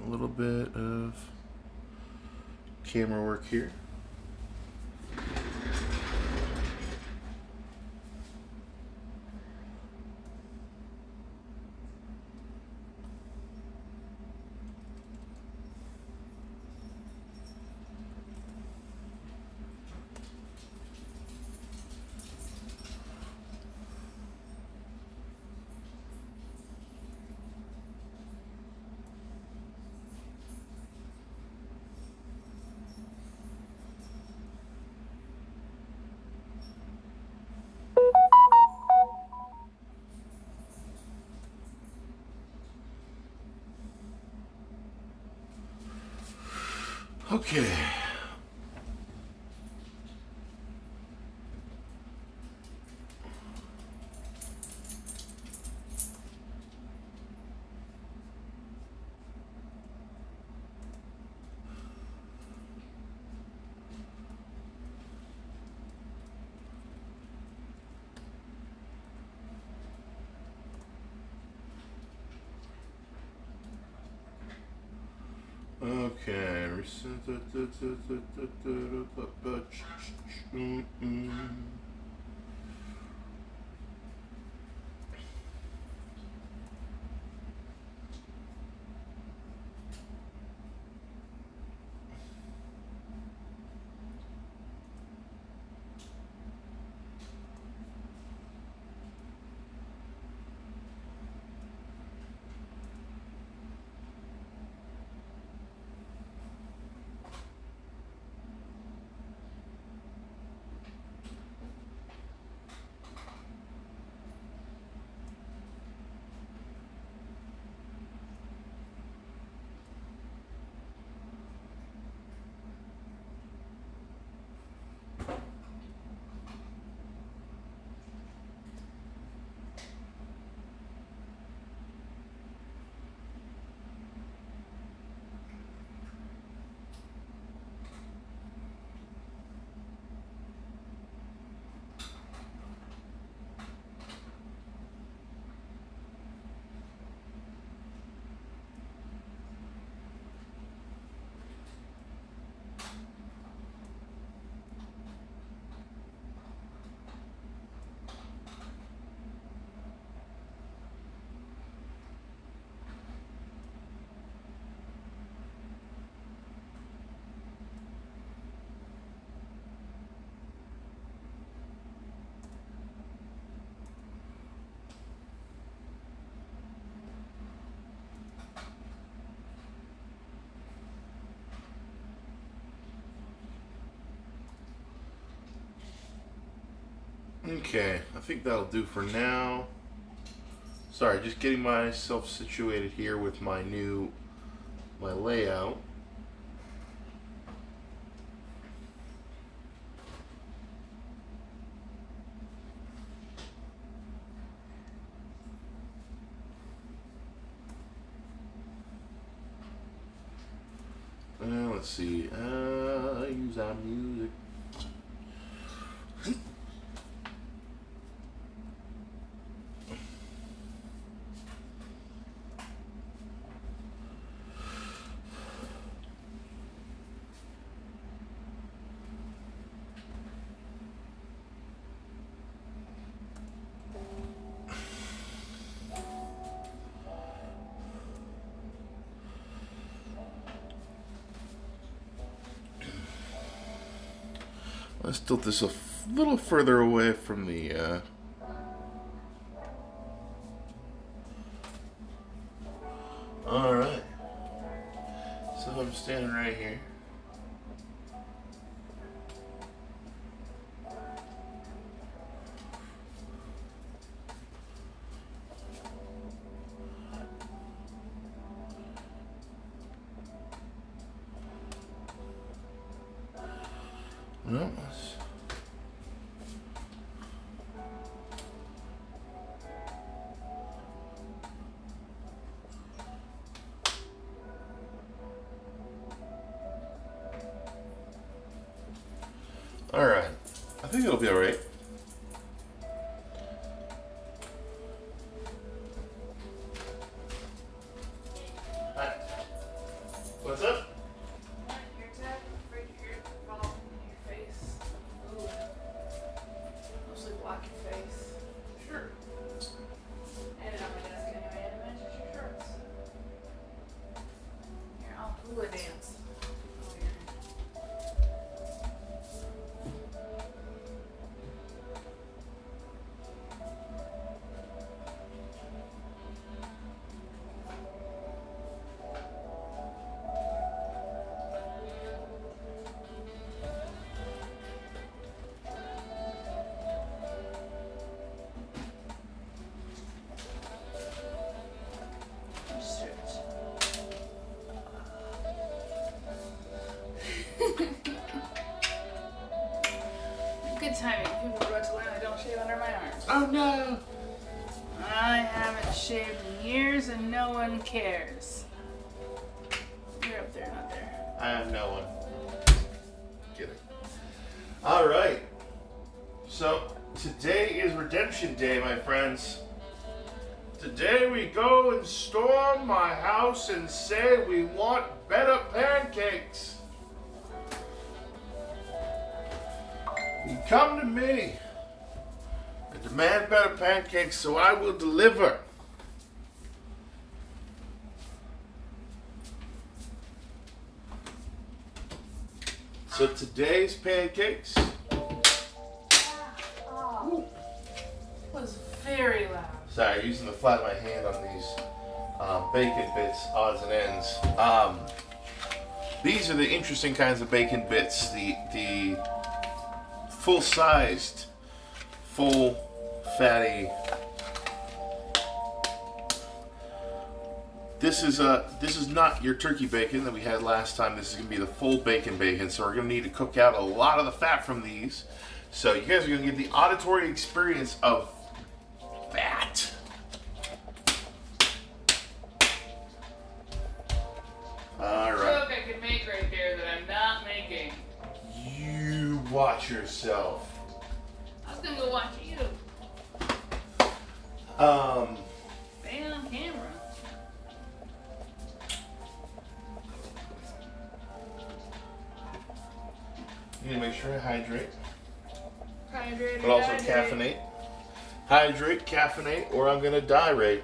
a little bit of camera work here. Okay. Okay. Okay, I think that'll do for now. Sorry, just getting myself situated here with my layout. Let's see. Use our music. Let's tilt this a little further away from the. All right. So I'm standing right here. No. All right. I think it'll be all right. my arms. Oh no! I haven't shaved in years and no one cares. You're up there, not there. I have no one. Kidding. All right. So today is Redemption Day, my friends. Today we go and storm my house and say we want better pancakes. You come to me and demand better pancakes, so I will deliver. So today's pancakes. Oh, it was very loud. Sorry, using the flat of my hand on these bacon bits, odds and ends. These are the interesting kinds of bacon bits. The full-sized, full, fatty. This is not your turkey bacon that we had last time. This is gonna be the full bacon. So we're gonna need to cook out a lot of the fat from these. So you guys are gonna get the auditory experience of that. All right. Joke I could make right there that I'm not making. You watch yourself. I was gonna go watch you. Stay on camera. You need to make sure I hydrate, Hydrate. but also caffeinate. Hydrate, caffeinate, or I'm gonna dirate.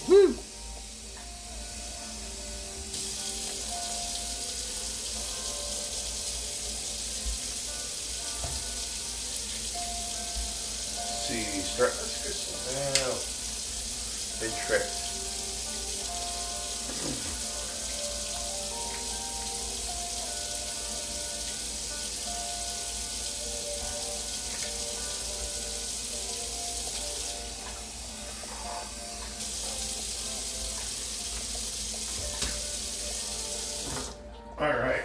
Woo! See, start. Let's get some. Big trick. All right.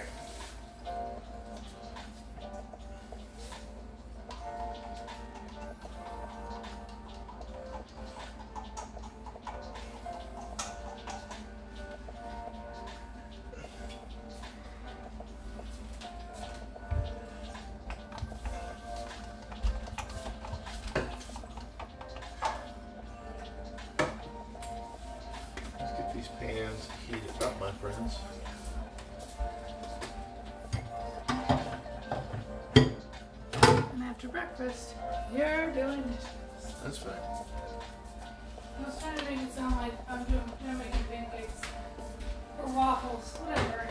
Let's get these pans heated up, my friends. And after breakfast, you're doing dishes. That's fine. I was trying to make it sound like I'm making pancakes or waffles, whatever.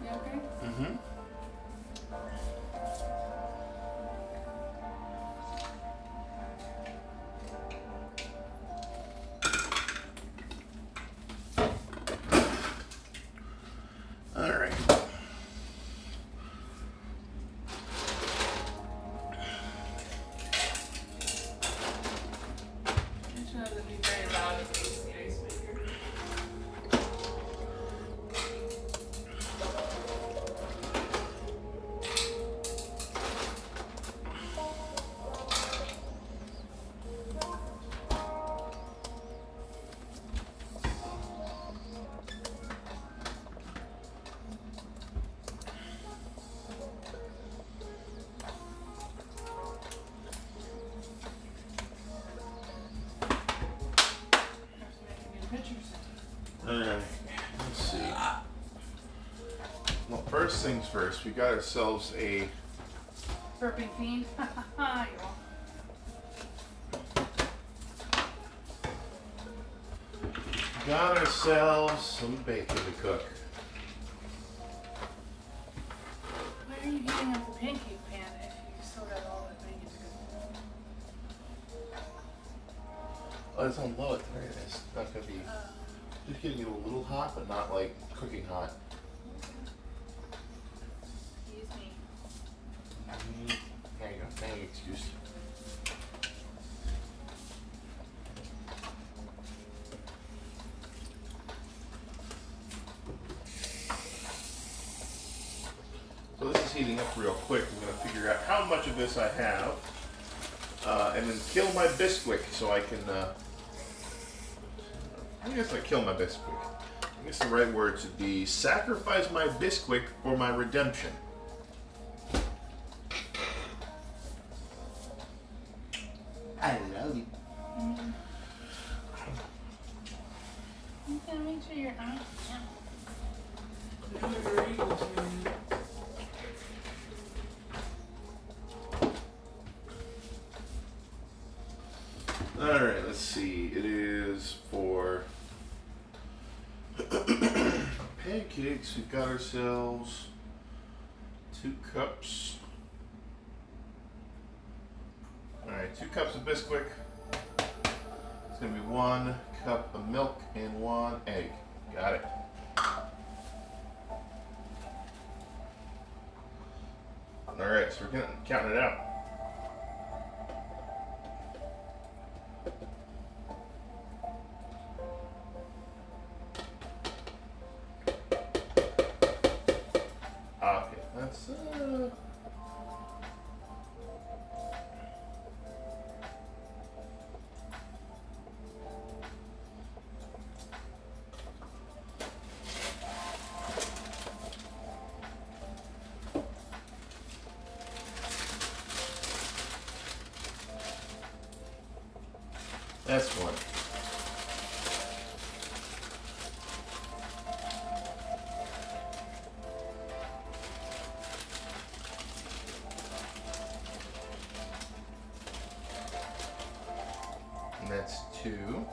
You okay? Mm-hmm. All right. It shouldn't be very loud if it's the ice maker. Pictures. All right. Let's see. Well, first things first, we got ourselves a. Burping fiend. Got ourselves some bacon to cook. Why are you heating up the pancake pan if you still got all that bacon to cook? Oh, it's on low at the very least. It's not gonna be. Just getting it a little hot, but not like cooking hot. Excuse me. There you go. Thank you, excuse. So this is heating up real quick. I'm going to figure out how much of this I have. And then kill my Bisquick so I can, I guess I kill my Bisquick. I guess the right words would be sacrifice my Bisquick for my redemption. I love you. You gotta make sure you're on. Alright, let's see. It is for pancakes. We've got ourselves 2 cups. Alright, 2 cups of Bisquick. It's going to be 1 cup of milk and 1 egg. Got it. Alright, so we're counting it out. Okay, that's that's one. And that's 2.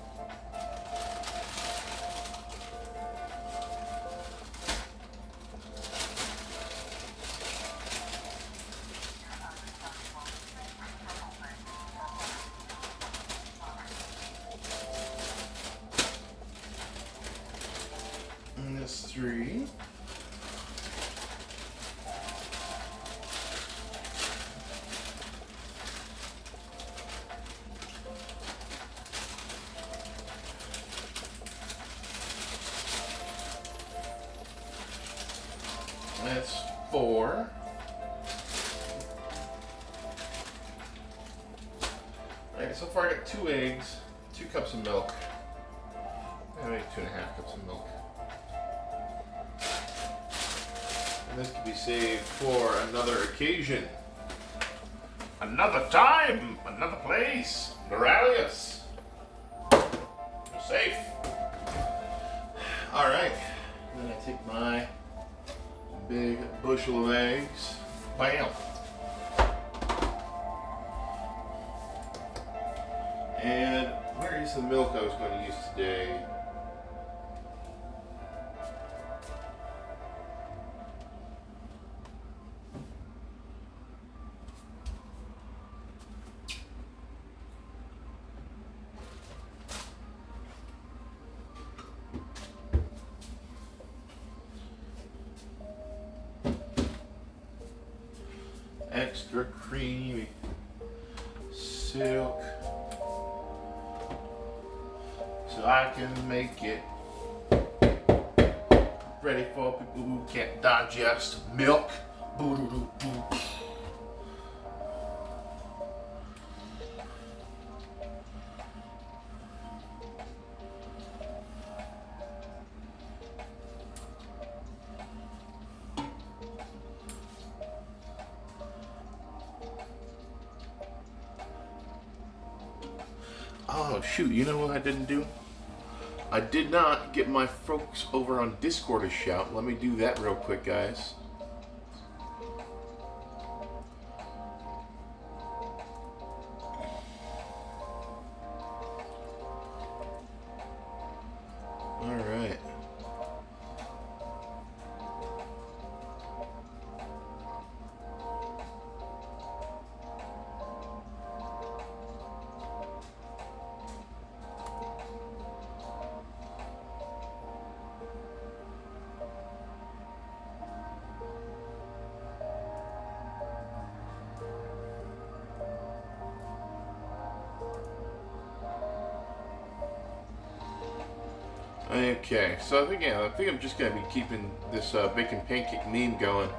And that's 3. That's 4. Alright, so far I got 2 eggs, 2 cups of milk. Maybe 2.5 cups of milk. And this can be saved for another occasion. Another time, another place. Doralius. You're safe. Alright. Then I take my big bushel of eggs. Bam. And where is the milk I was going to use today? Extra creamy silk, so I can make it ready for people who can't digest milk. Boo-doo-doo-doo. Oh shoot, you know what I didn't do? I did not get my folks over on Discord a shout. Let me do that real quick, guys. Alright. Okay, so I think I'm just gonna be keeping this bacon pancake meme going.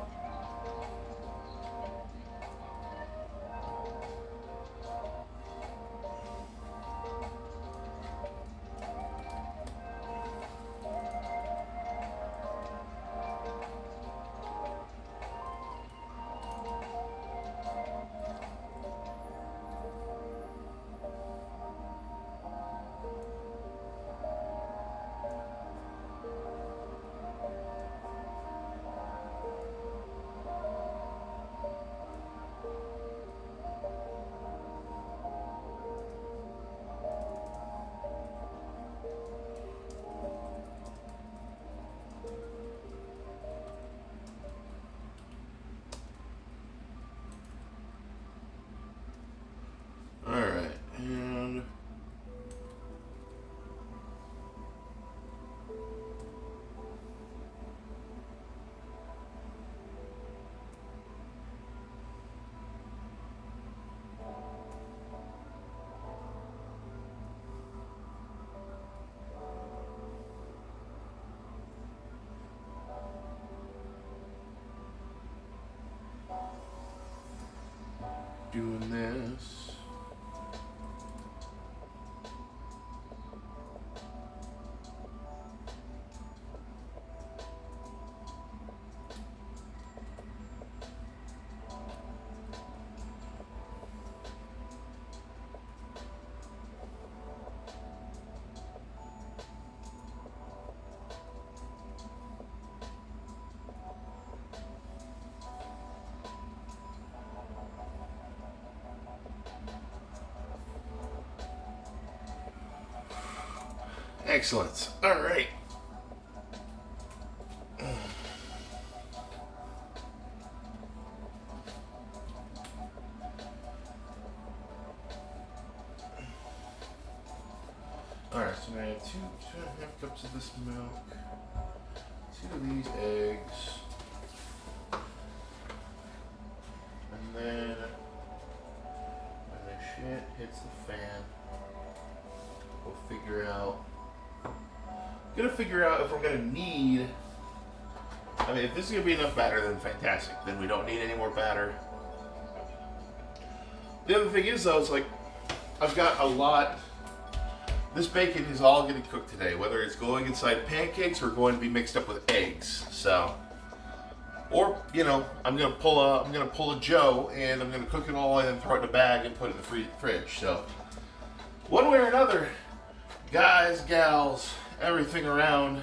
Alright, and doing this. Excellent. All right. All right. So now I have two and a half cups of this milk, 2 of these eggs, and then when the shit hits the fan, we'll figure out. Gonna figure out if we're gonna need. I mean, if this is gonna be enough batter, then fantastic. Then we don't need any more batter. The other thing is, though, it's like I've got a lot. This bacon is all getting cooked today, whether it's going inside pancakes or going to be mixed up with eggs. So, or I'm gonna pull a Joe and I'm gonna cook it all and throw it in a bag and put it in the fridge. So, one way or another, guys, gals, everything around,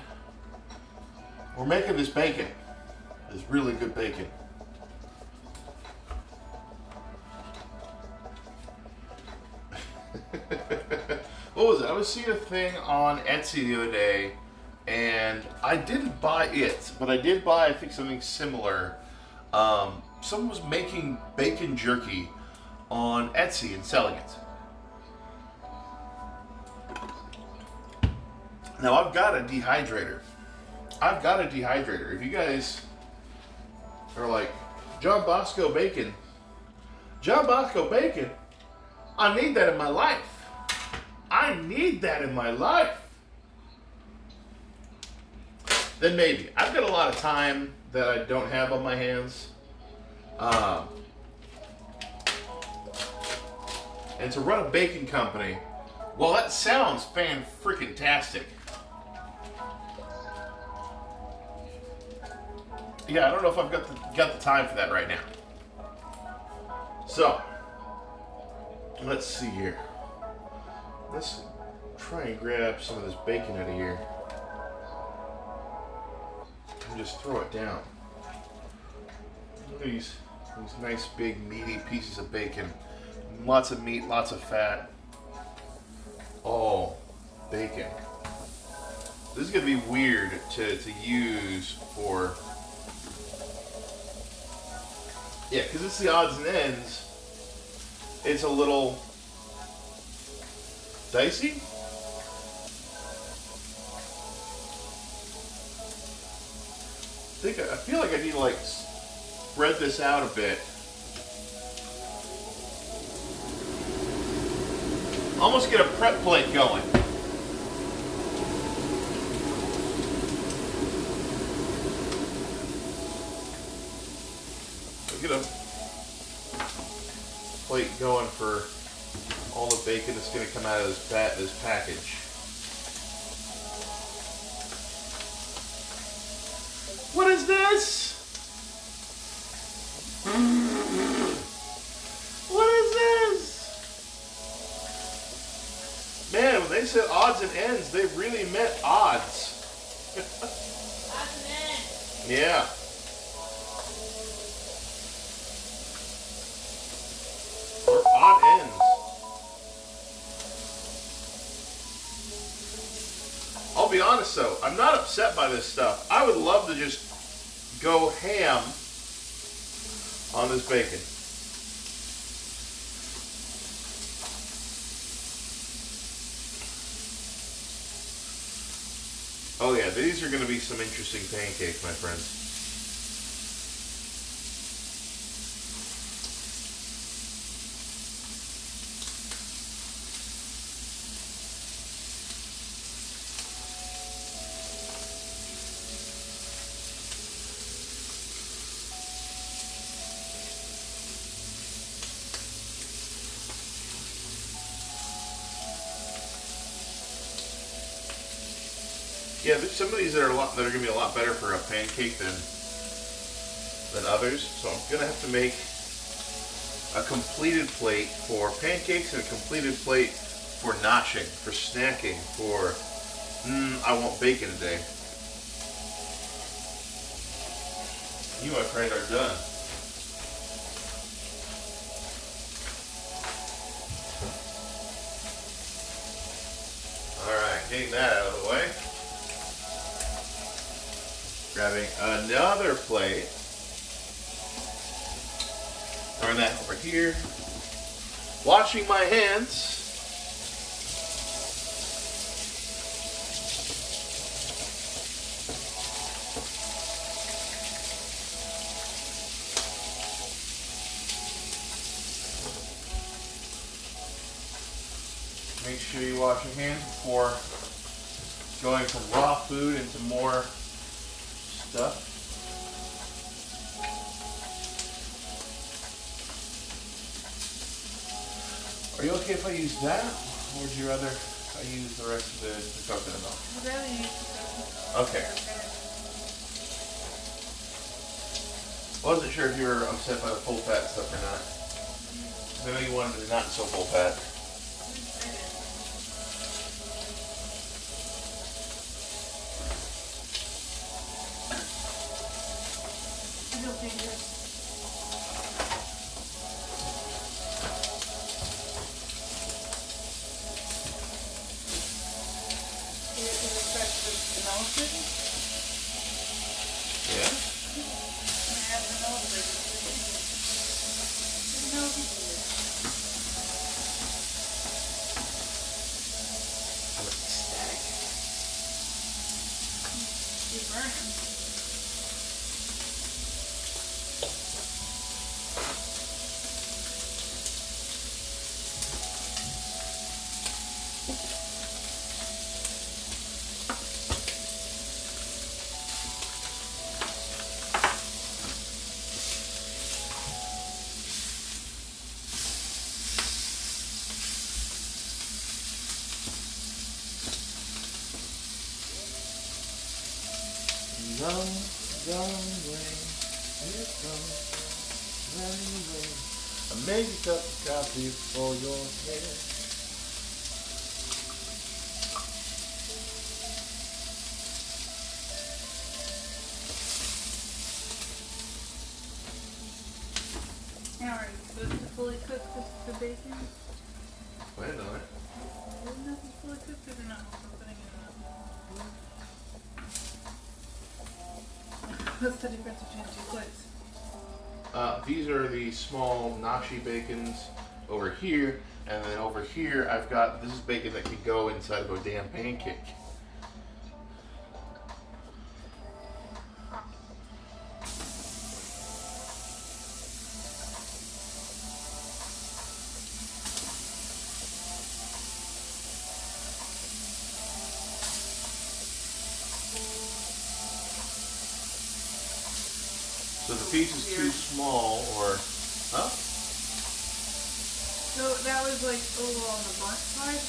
we're making this bacon. This really good bacon. What was it? I was seeing a thing on Etsy the other day, and I didn't buy it, but I did buy, I think, something similar. Someone was making bacon jerky on Etsy and selling it. Now I've got a dehydrator. If you guys are like, John Bosco bacon, I need that in my life. Then maybe. I've got a lot of time that I don't have on my hands. And to run a bacon company, well, that sounds fan-freaking-tastic. Yeah, I don't know if I've got the time for that right now. So, let's see here. Let's try and grab some of this bacon out of here. And just throw it down. Look at these nice big meaty pieces of bacon. Lots of meat, lots of fat. Oh, bacon. This is going to be weird to use for... Yeah, because it's the odds and ends. It's a little dicey. I feel like I need to spread this out a bit. Almost get a prep plate going. get a plate going for all the bacon that's going to come out of this package. What is this? What is this? Man, when they said odds and ends, they really meant odds. Odds and ends. Yeah. Or odd ends. I'll be honest though, I'm not upset by this stuff. I would love to just go ham on this bacon. Oh yeah, these are going to be some interesting pancakes, my friends. Yeah, there's some of these that are going to be a lot better for a pancake than others. So I'm going to have to make a completed plate for pancakes and a completed plate for noshing, for snacking, for I want bacon today. You, my friend, are done. All right, getting that out of the way. Grabbing another plate. Throwing that over here. Washing my hands. Make sure you wash your hands before going from raw food into more stuff. Are you okay if I use that, or would you rather I use the rest of the coconut milk? I'd rather use the coconut. Okay. Wasn't sure if you were upset by the full fat stuff or not. I know you wanted it not so full fat. I feel dangerous. Is it fresh vanilla pudding? Yeah? I have vanilla pudding. Vanilla pudding. I'm ecstatic. Keep burning. Long, long way, here it goes, running away. I make a cup of coffee for your head. Now, are you supposed to fully cook the bacon? Wait a minute. Isn't that fully cooked or not? I'm putting it up. What's the difference between two plates? These are the small nashi bacons over here, and then over here I've got, this is bacon that can go inside of a damn pancake. So the piece is too small, or huh? So that was like a little on the burnt side.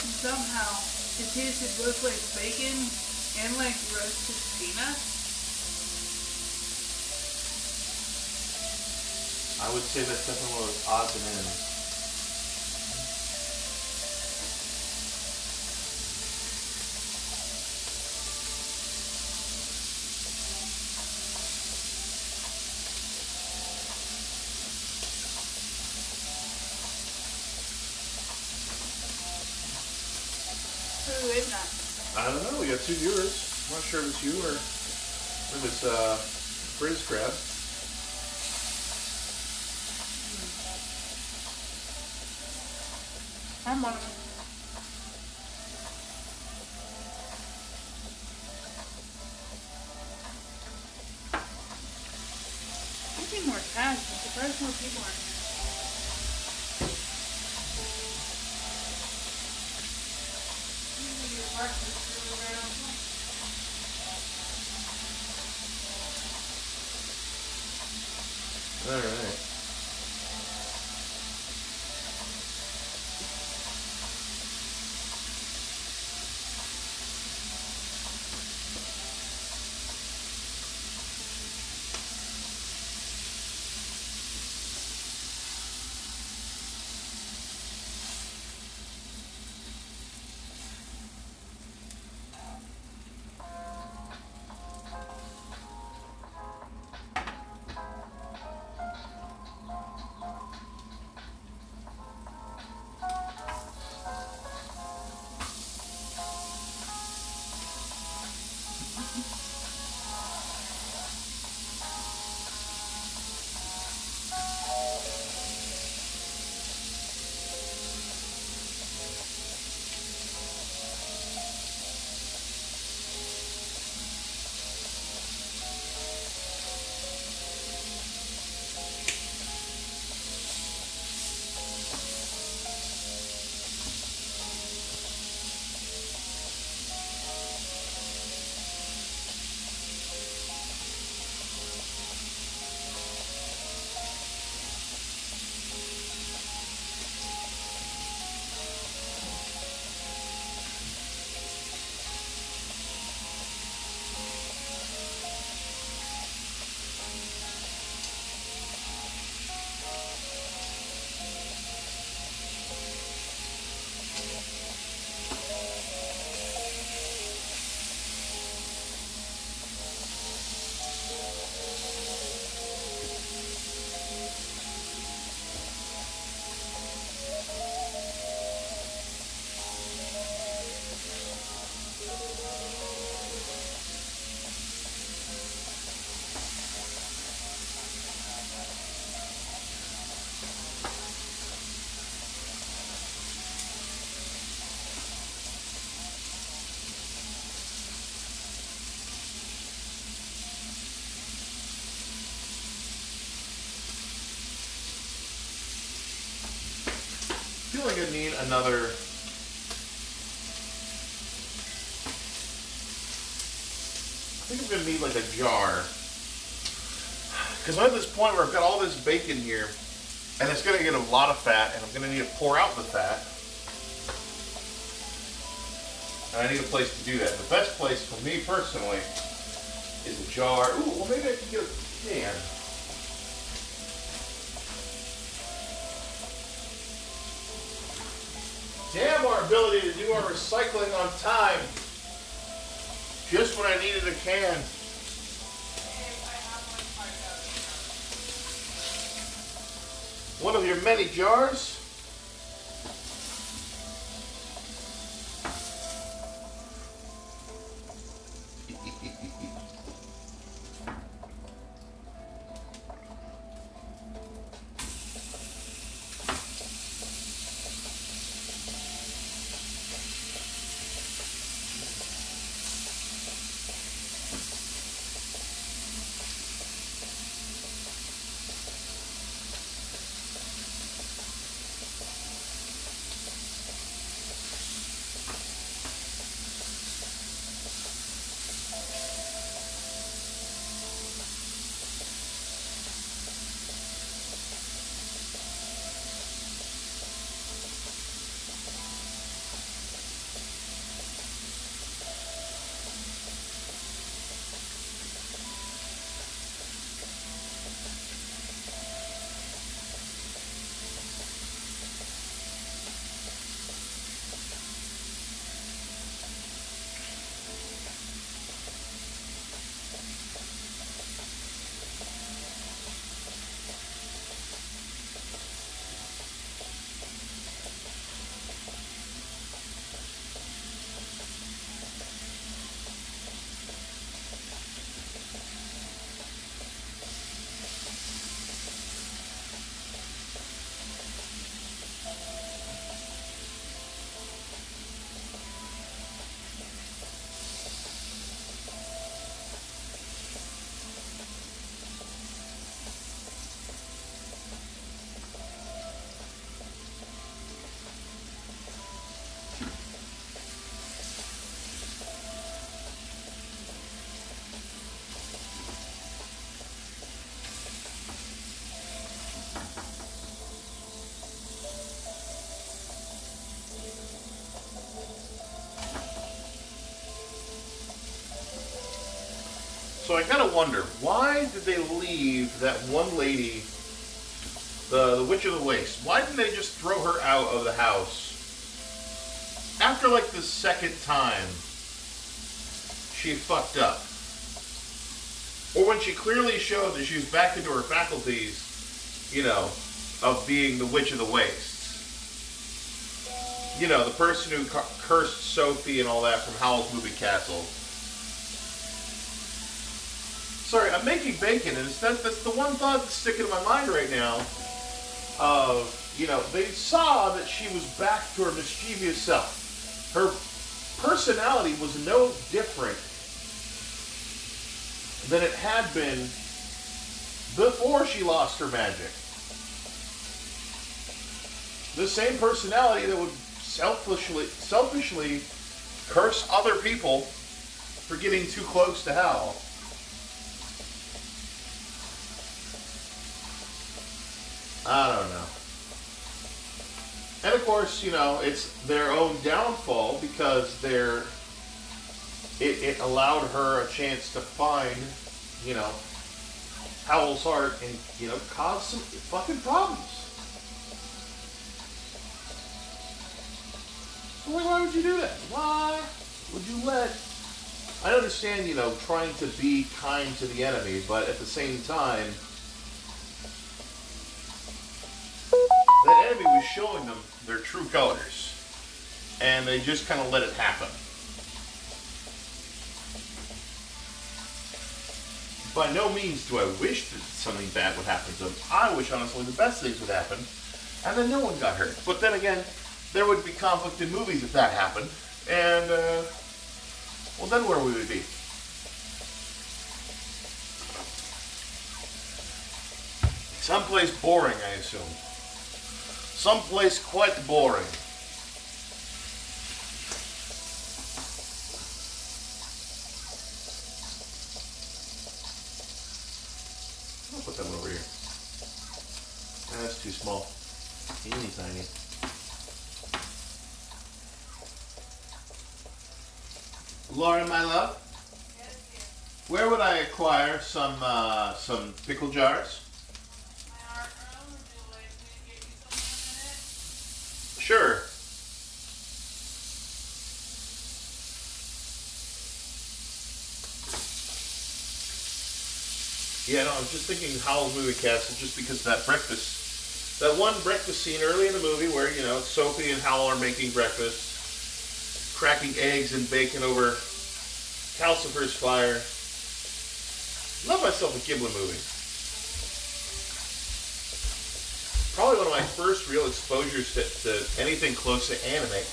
And somehow it tasted both like bacon and like roasted peanuts. I would say that's definitely one of those odds and ends. Who is that? I don't know. We got 2 viewers. I'm not sure if it's you or if it's Frizz Crab. I'm one of them. I need more cash. I'm surprised more people aren't here. All right. I feel like I need another. I think I'm gonna need like a jar, because I'm at this point where I've got all this bacon here, and it's gonna get a lot of fat, and I'm gonna need to pour out the fat, and I need a place to do that. The best place for me personally is a jar. Ooh, well maybe I can get a can. Damn our ability to do our recycling on time. Just when I needed a can. One of your many jars. So I gotta wonder, why did they leave that one lady, the Witch of the Waste? Why didn't they just throw her out of the house after like the second time she fucked up? Or when she clearly showed that she was back into her faculties, you know, of being the Witch of the Waste. You know, the person who cursed Sophie and all that from Howl's Moving Castle. Sorry, I'm making bacon, and that's the one thought that's sticking in my mind right now. You know, they saw that she was back to her mischievous self. Her personality was no different than it had been before she lost her magic. The same personality that would selfishly curse other people for getting too close to Hal. I don't know. And of course, you know, it's their own downfall because it allowed her a chance to find, you know, Howl's heart and, you know, cause some fucking problems. So why would you do that? Why would you let... I understand, you know, trying to be kind to the enemy, but at the same time, that enemy was showing them their true colors. And they just kind of let it happen. By no means do I wish that something bad would happen to them. I wish, honestly, the best things would happen. And then no one got hurt. But then again, there would be conflict in movies if that happened. And, well, then where would we be? Someplace boring, I assume. Someplace quite boring. I'll put them over here. That's too small. Teeny tiny. Laura, my love? Yes, dear. Where would I acquire some pickle jars? My art room, would you like me to get you something in it? Sure. Yeah, no, I was just thinking Howl's Moving Castle just because that one breakfast scene early in the movie where, you know, Sophie and Howl are making breakfast, cracking eggs and bacon over Calcifer's fire. Love myself a Ghibli movie. Probably one of my first real exposures to anything close to anime.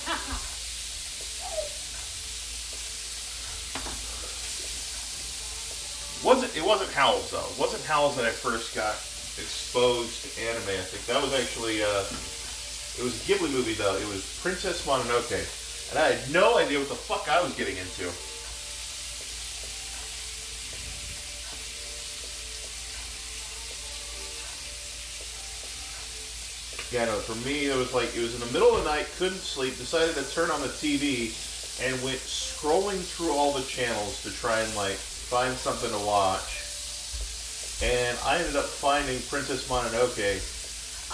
It wasn't Howl's though. It wasn't Howl's that I first got exposed to anime. I think that was actually it was a Ghibli movie though. It was Princess Mononoke, and I had no idea what the fuck I was getting into. Yeah, no, for me it was in the middle of the night, couldn't sleep, decided to turn on the TV, and went scrolling through all the channels to try and find something to watch. And I ended up finding Princess Mononoke. I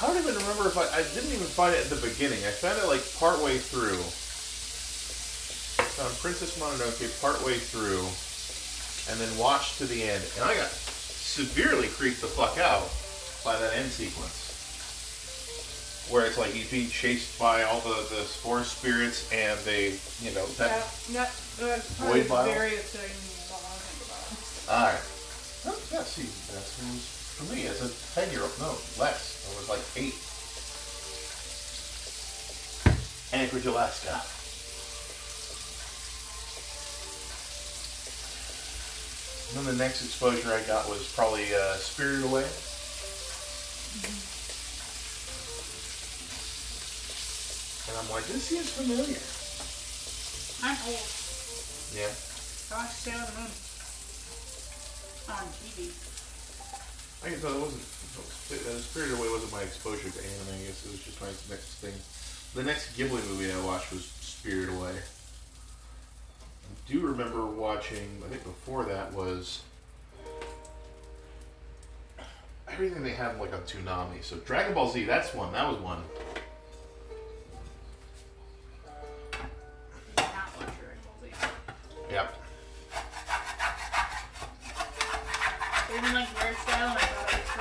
don't even remember if I didn't even find it at the beginning. I found it partway through. I found Princess Mononoke partway through, and then watched to the end. And I got severely creeped the fuck out by that end sequence. Where it's like he's being chased by all the forest spirits and they, you know, that void vial. Very exciting. Alright. Oh, yeah, see, that was for me as a 10-year-old. No, less. I was like 8. Anchorage, Alaska. And then the next exposure I got was probably Spirited Away. Mm-hmm. And I'm like, this seems familiar. I'm old. Yeah. I watched Sailor Moon on TV. I guess Spirited Away wasn't my exposure to anime. I guess it was just my next thing. The next Ghibli movie I watched was Spirited Away. I do remember watching, I think before that was everything they have like on Toonami. So Dragon Ball Z, that's one. That was one. Did not watch Dragon Ball Z. Yep. They didn't like the art style, and I thought it was for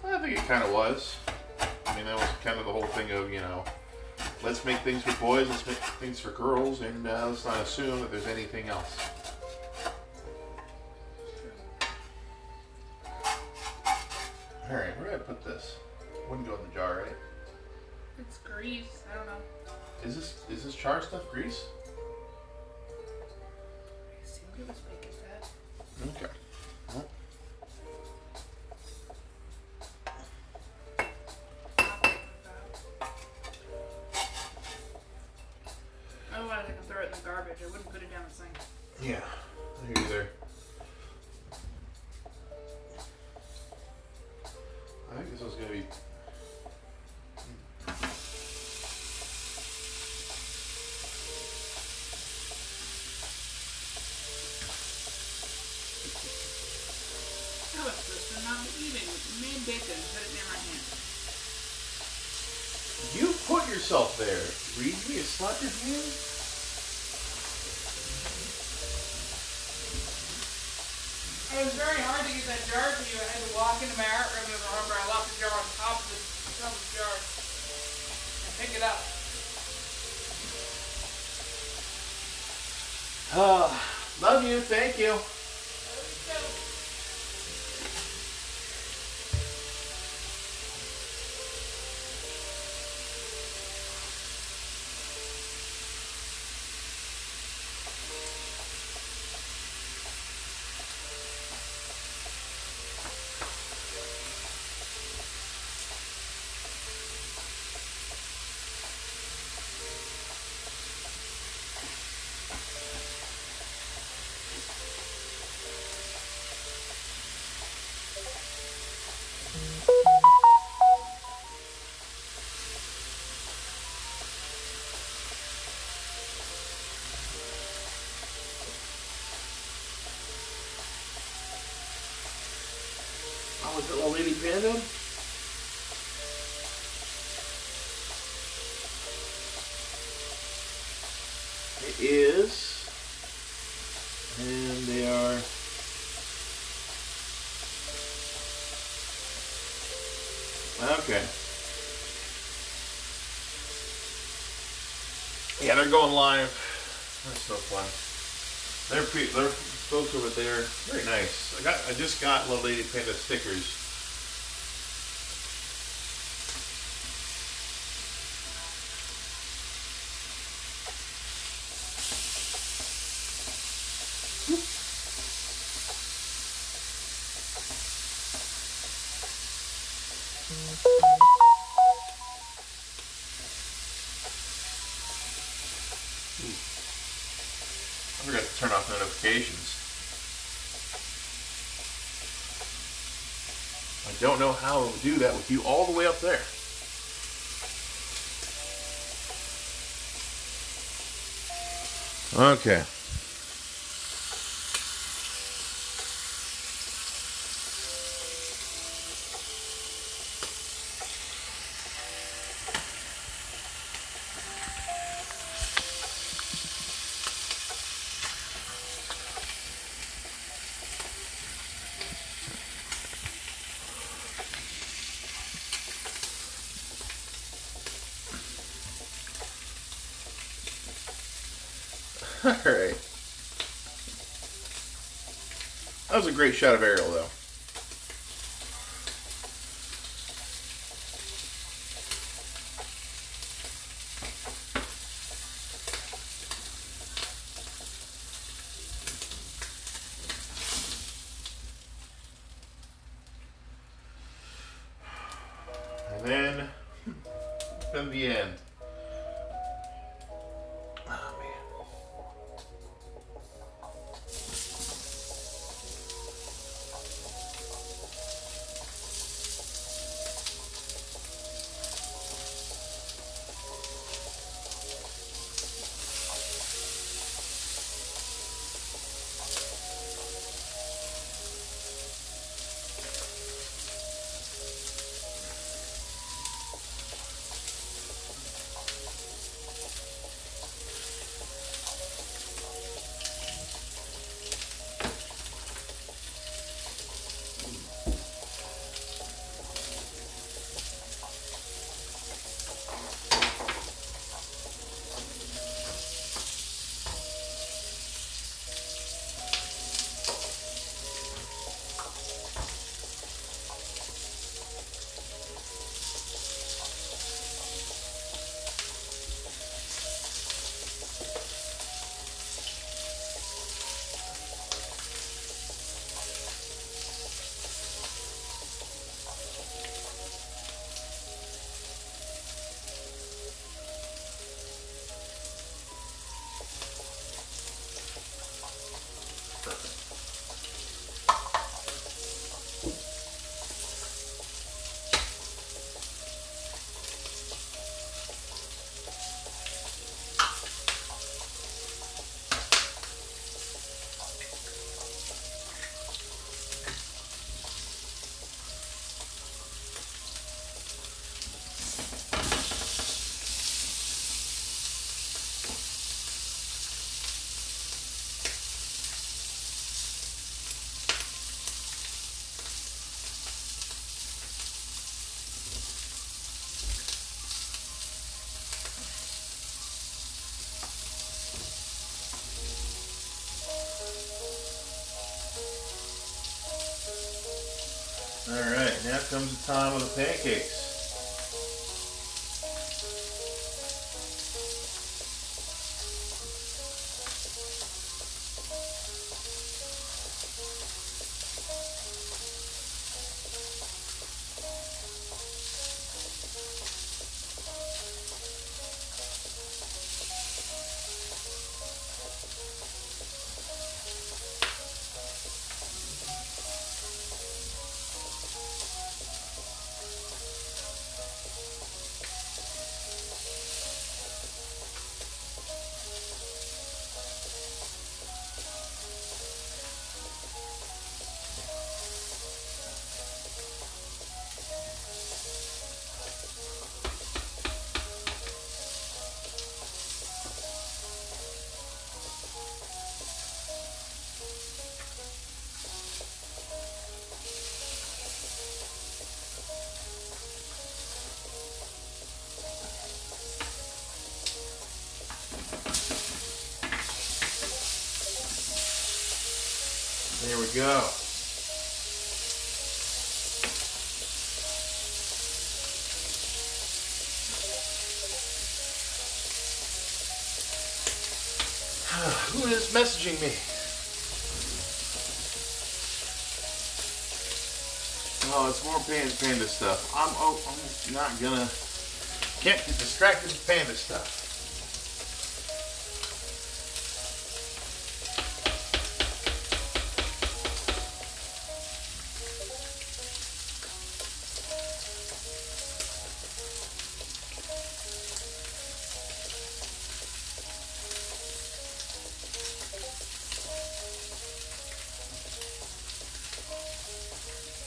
boys. I think it kind of was. I mean, that was kind of the whole thing of, you know, let's make things for boys, let's make things for girls, and let's not assume that there's anything else. Alright, where did I put this? Wouldn't go in the jar, right? It's grease. I don't know. Is this char stuff grease? I assumed it was bacon fat. Okay. Well, Not bacon fat. Otherwise, I can throw it in the garbage. I wouldn't put it down the sink. yeah, I hear you there. I think this was gonna be. I was supposed to not be eating made bacon. Put it near my hand. You put yourself there. Read me, it's not your hand. It was very hard to get that jar to you. I had to walk into my art room and remember I left the jar on top of the jar and pick it up. Love you, thank you. Oh, is it a lady panda? It is. And they are. Okay. Yeah, they're going live. That's so fun. They're folks over there. Very nice. I just got Little Lady Panda stickers. I forgot to turn off notifications. I don't know how to do that with you all the way up there. Okay. All right. That was a great shot of Ariel, though. And then the end. Oh, man. comes the time of the pancakes. There we go. Who is messaging me? Oh, it's more panda stuff. I'm not gonna. Can't get distracted with panda stuff.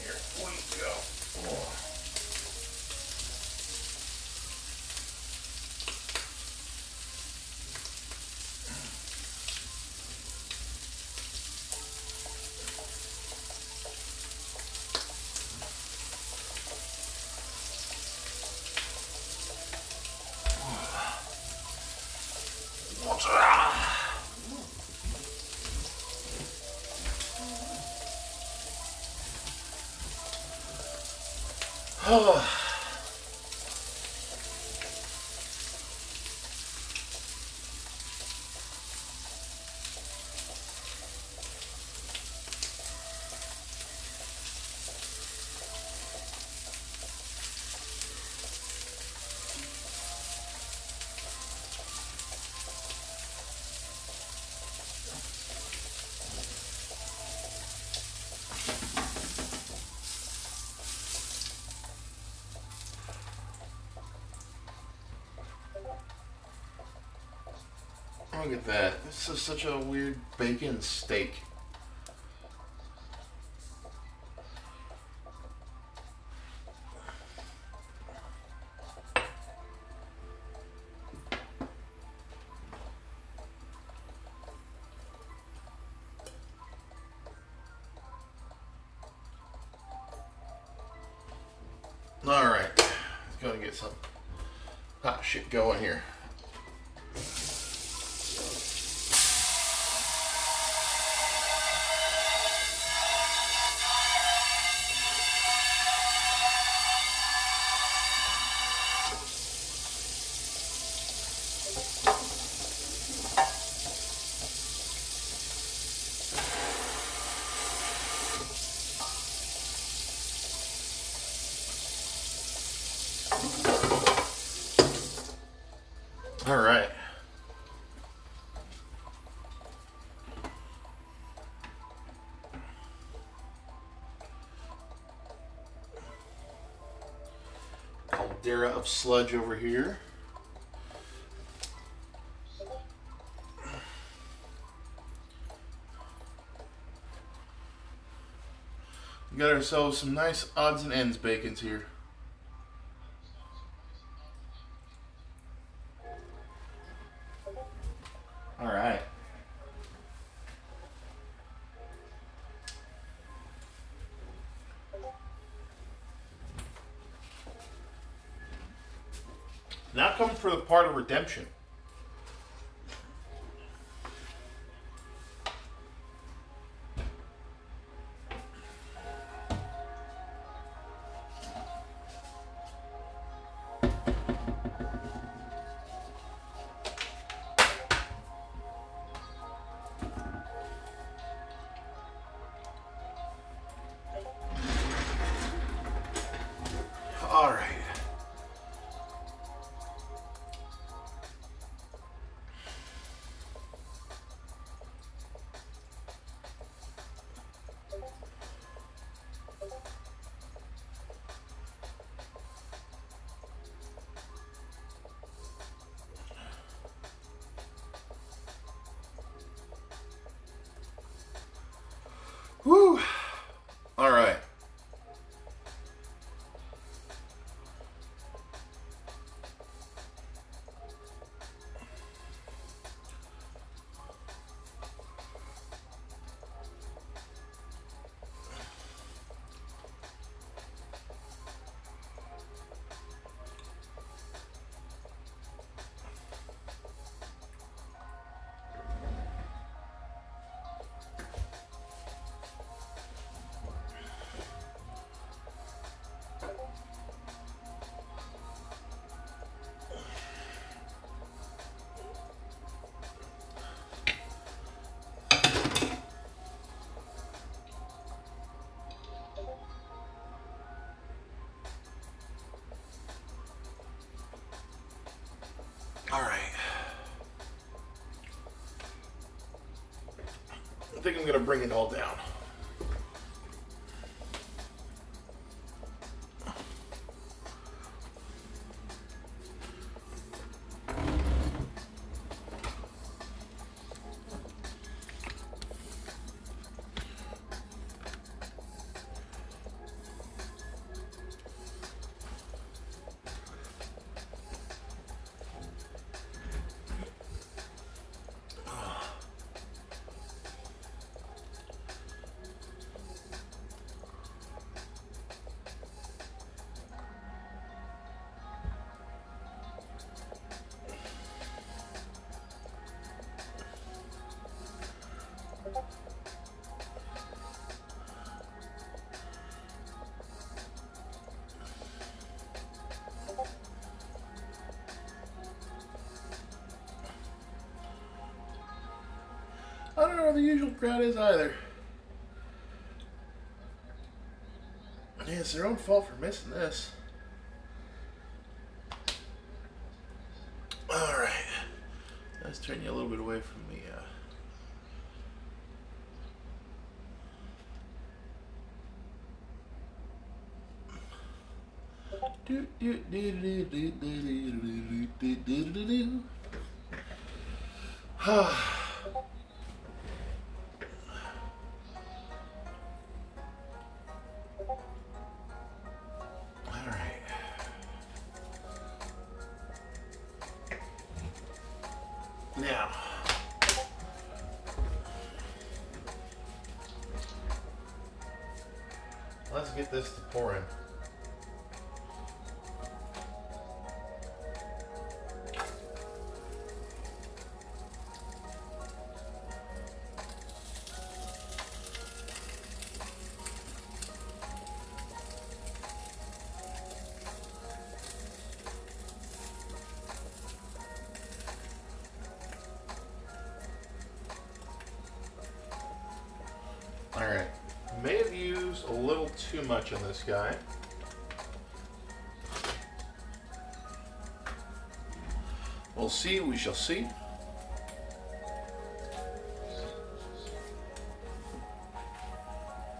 Here we go. Oh. Oh. Look at that. This is such a weird bacon steak. Alright, let's go and get some hot shit going here. All right. Caldera of sludge over here. We got ourselves some nice odds and ends bacons here. All right. Now come for the part of redemption. I think I'm gonna bring it all down. I don't know where the usual crowd is either. Yeah, it's their own fault for missing this. Alright. Let's turn you a little bit away from the Alright. Now, let's get this to pour in. Alright, may have used a little too much on this guy. We'll see, we shall see.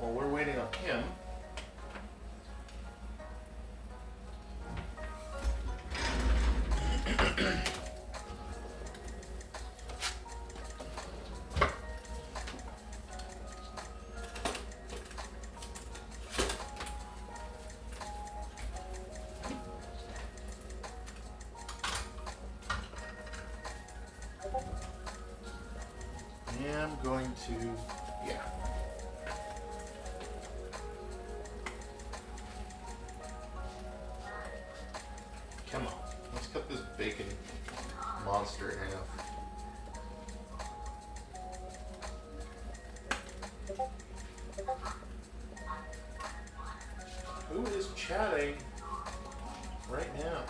While we're waiting on him, I'm going to, yeah. Come on, let's cut this bacon monster in half. Who is chatting right now?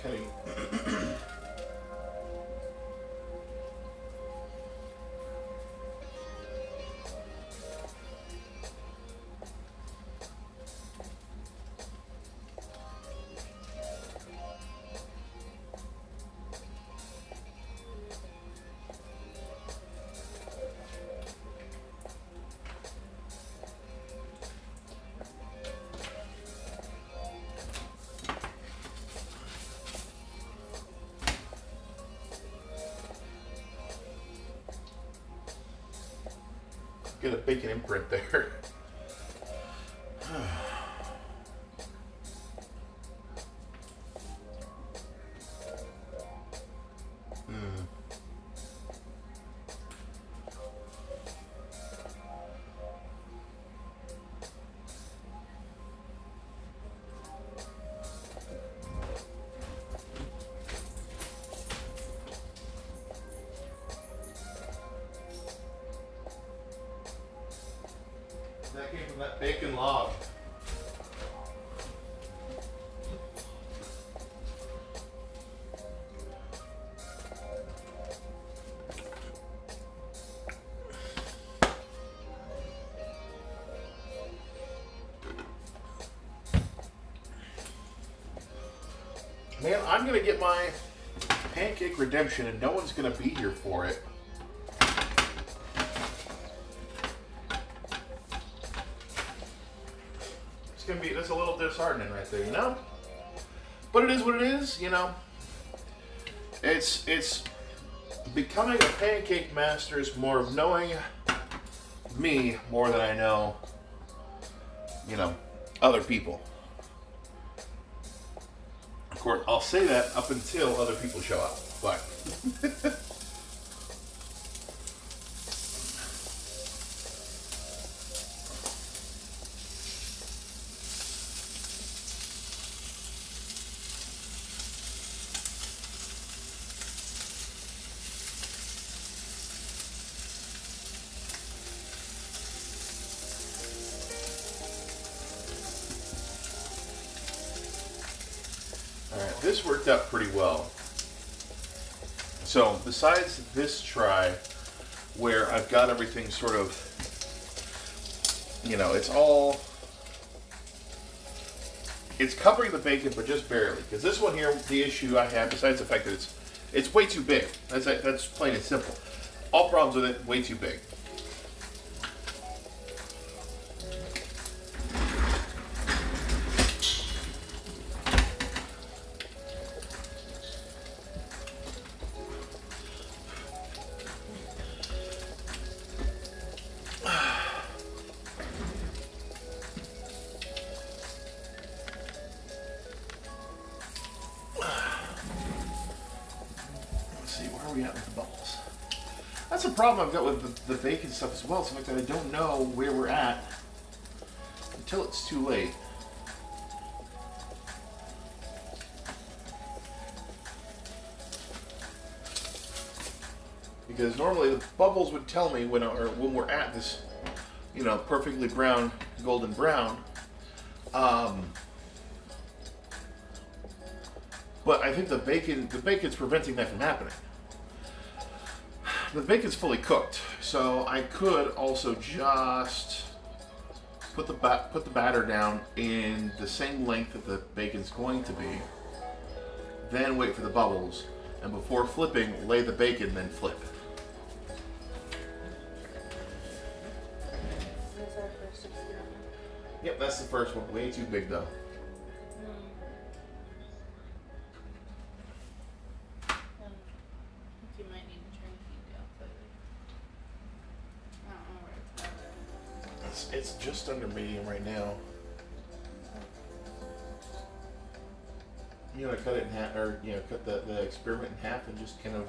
Cutting. Get a bacon imprint there. bacon log. Man, I'm gonna get my pancake redemption and no one's gonna be here for it. It's gonna be, that's a little disheartening right there, you know? But it is what it is, you know? It's becoming a pancake master is more of knowing me more than I know, you know, other people. Of course, I'll say that up until other people show up, but alright, this worked out pretty well. So, besides this try, where I've got everything sort of, you know, it's covering the bacon, but just barely. Because this one here, the issue I have, besides the fact that it's way too big. That's plain and simple. All problems with it, way too big. Where are we at with the bubbles? That's a problem I've got with the bacon stuff as well. It's like that I don't know where we're at until it's too late. Because normally the bubbles would tell me when we're at this, you know, perfectly brown, golden brown. But I think the bacon's preventing that from happening. The bacon's fully cooked, so I could also just put the batter down in the same length that the bacon's going to be, then wait for the bubbles, and before flipping, lay the bacon, then flip. That's our first experiment. Yep, that's the first one. Way too big though. You might need to turn the heat down slightly. I don't know where it's at. It's just under medium right now. You know, cut it in half, or you know, cut the experiment in half and just kind of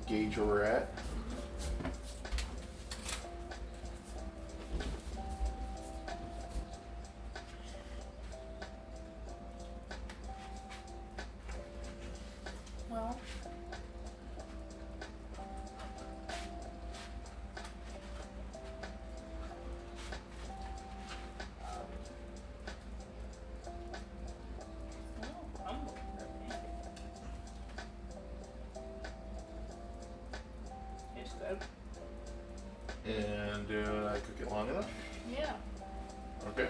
gauge where we're at. Well, humble for a pancake. It's good. And did I cook it long enough? Yeah. Okay.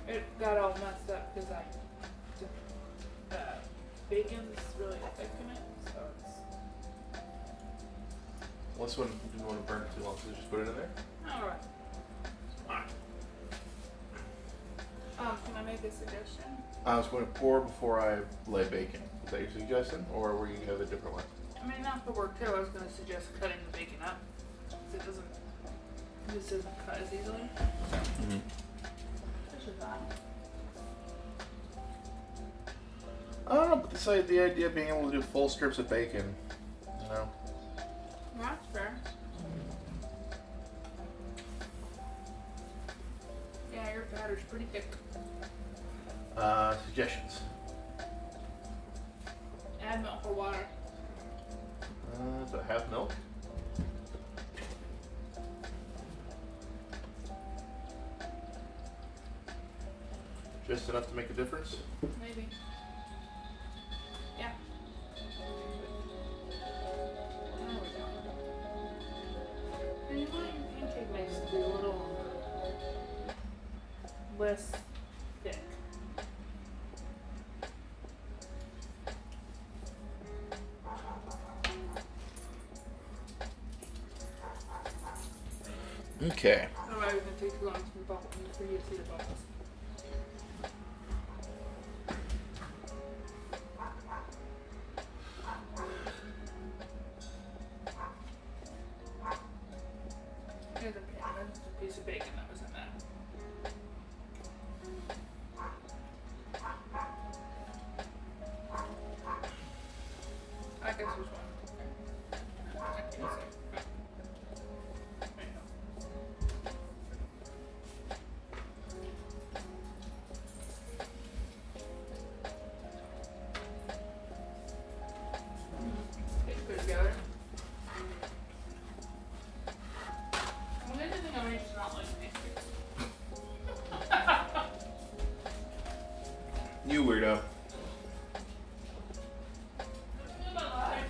It got all messed up because bacon's really thick in it, so it's. Well, this one didn't want to burn it too long, so just put it in there. Alright. Alright. Can I make a suggestion? I was going to pour before I lay bacon. Is that your suggestion, or were you going to have a different one? I mean, not for work too. I was going to suggest cutting the bacon up. 'Cause this doesn't cut as easily. Mm-hmm. This is fine. I don't know, but the idea of being able to do full strips of bacon, you know. That's fair. Yeah, your batter's pretty thick. Suggestions. Add milk or water. So half milk. Just enough to make a difference? Maybe. Yeah. There we go. And you want your pancake mix to be a little less thick. Okay. Otherwise, it's going to take too long for you to see the bubbles. Here's a piece of bacon that was in that. I guess there's one. I can't see. There you go. It's good together. Well, the only thing I made is not like pancakes. You weirdo. I'm not lying.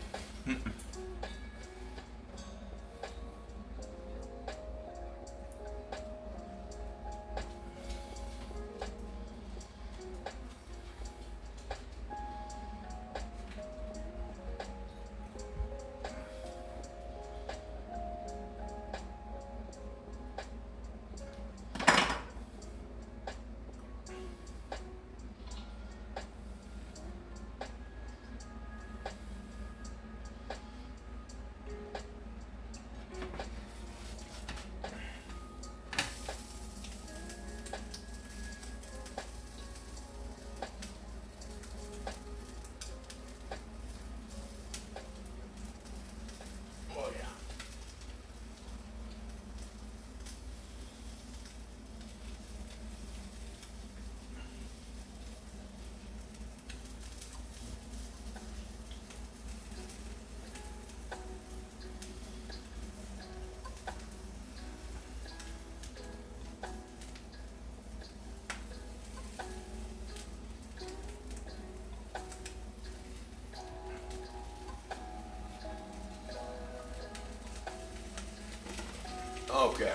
Oh, yeah. Okay.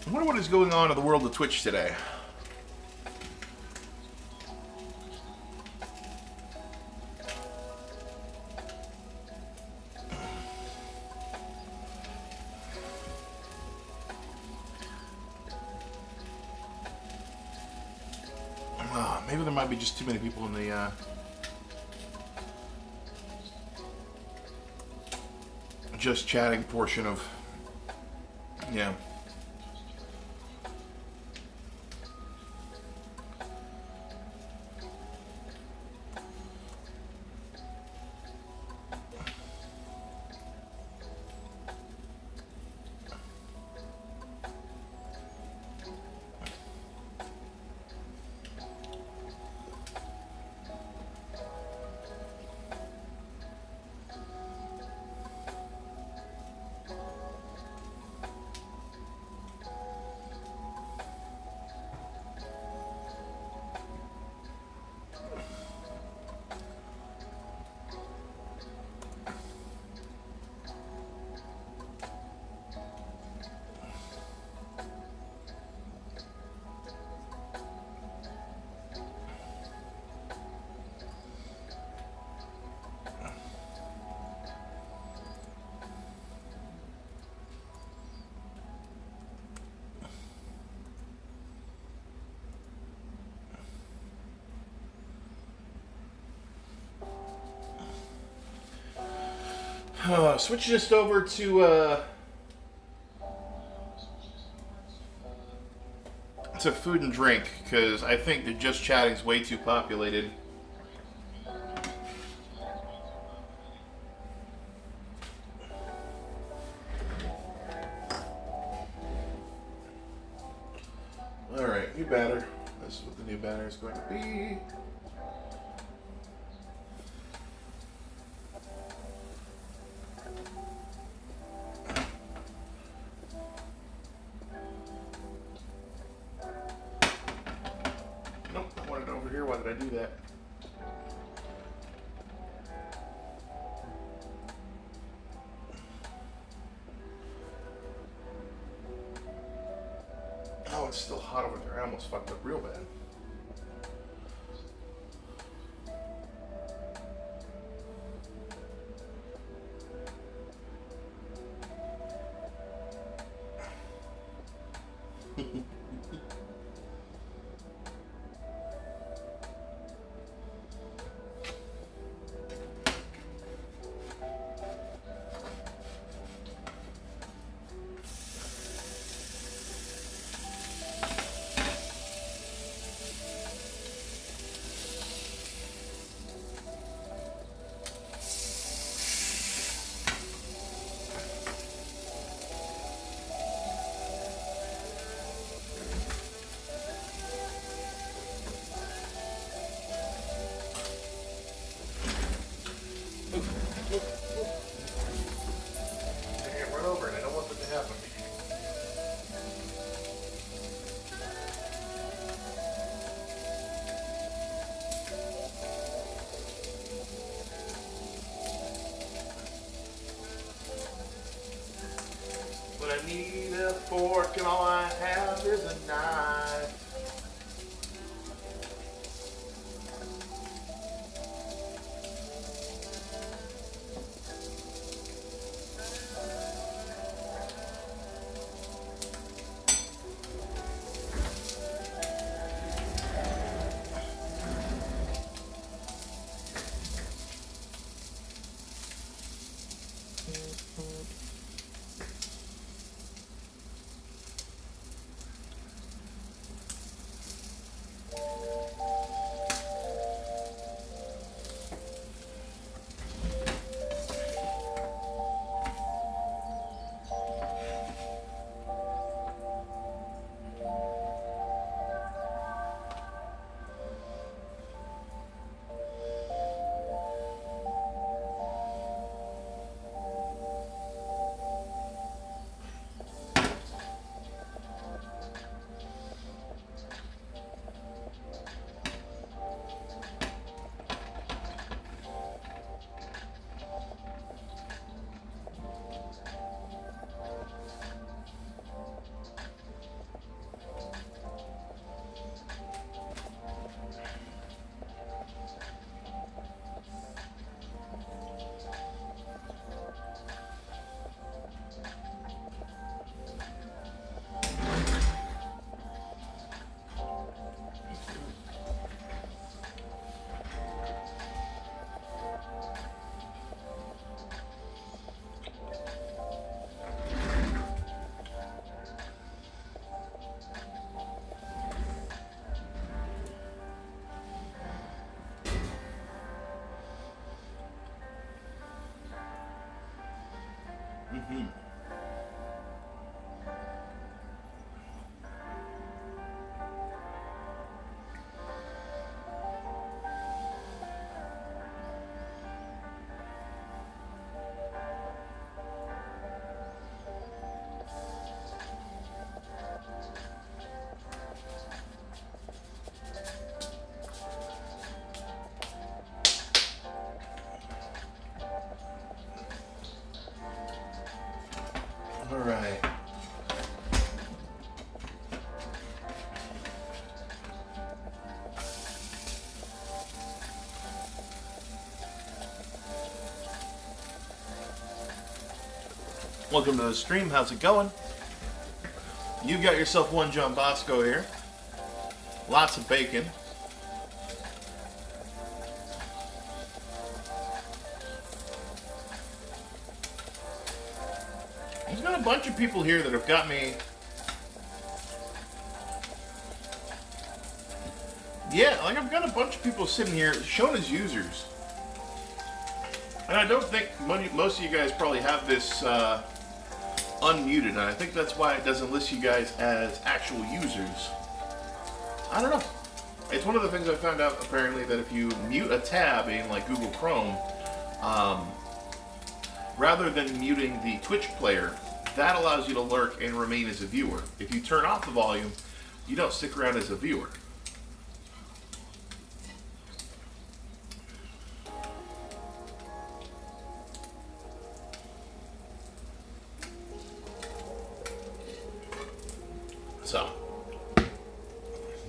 I wonder what is going on in the world of Twitch today. Maybe there might be just too many people in the just chatting portion of, yeah. Switch just over to food and drink, because I think that just chatting is way too populated. Alright, new batter. This is what the new batter is going to be. Why did I do that? Oh, it's still hot over there. I almost fucked up real bad. I need a fork and all I have is a knife. Mm-hmm. All right. Welcome to the stream. How's it going? You got yourself one John Bosco here. Lots of bacon. There's got a bunch of people here that have got me. Yeah, like I've got a bunch of people sitting here shown as users. And I don't think most of you guys probably have this unmuted, and I think that's why it doesn't list you guys as actual users. I don't know. It's one of the things I found out apparently that if you mute a tab in like Google Chrome, rather than muting the Twitch player, that allows you to lurk and remain as a viewer. If you turn off the volume, you don't stick around as a viewer.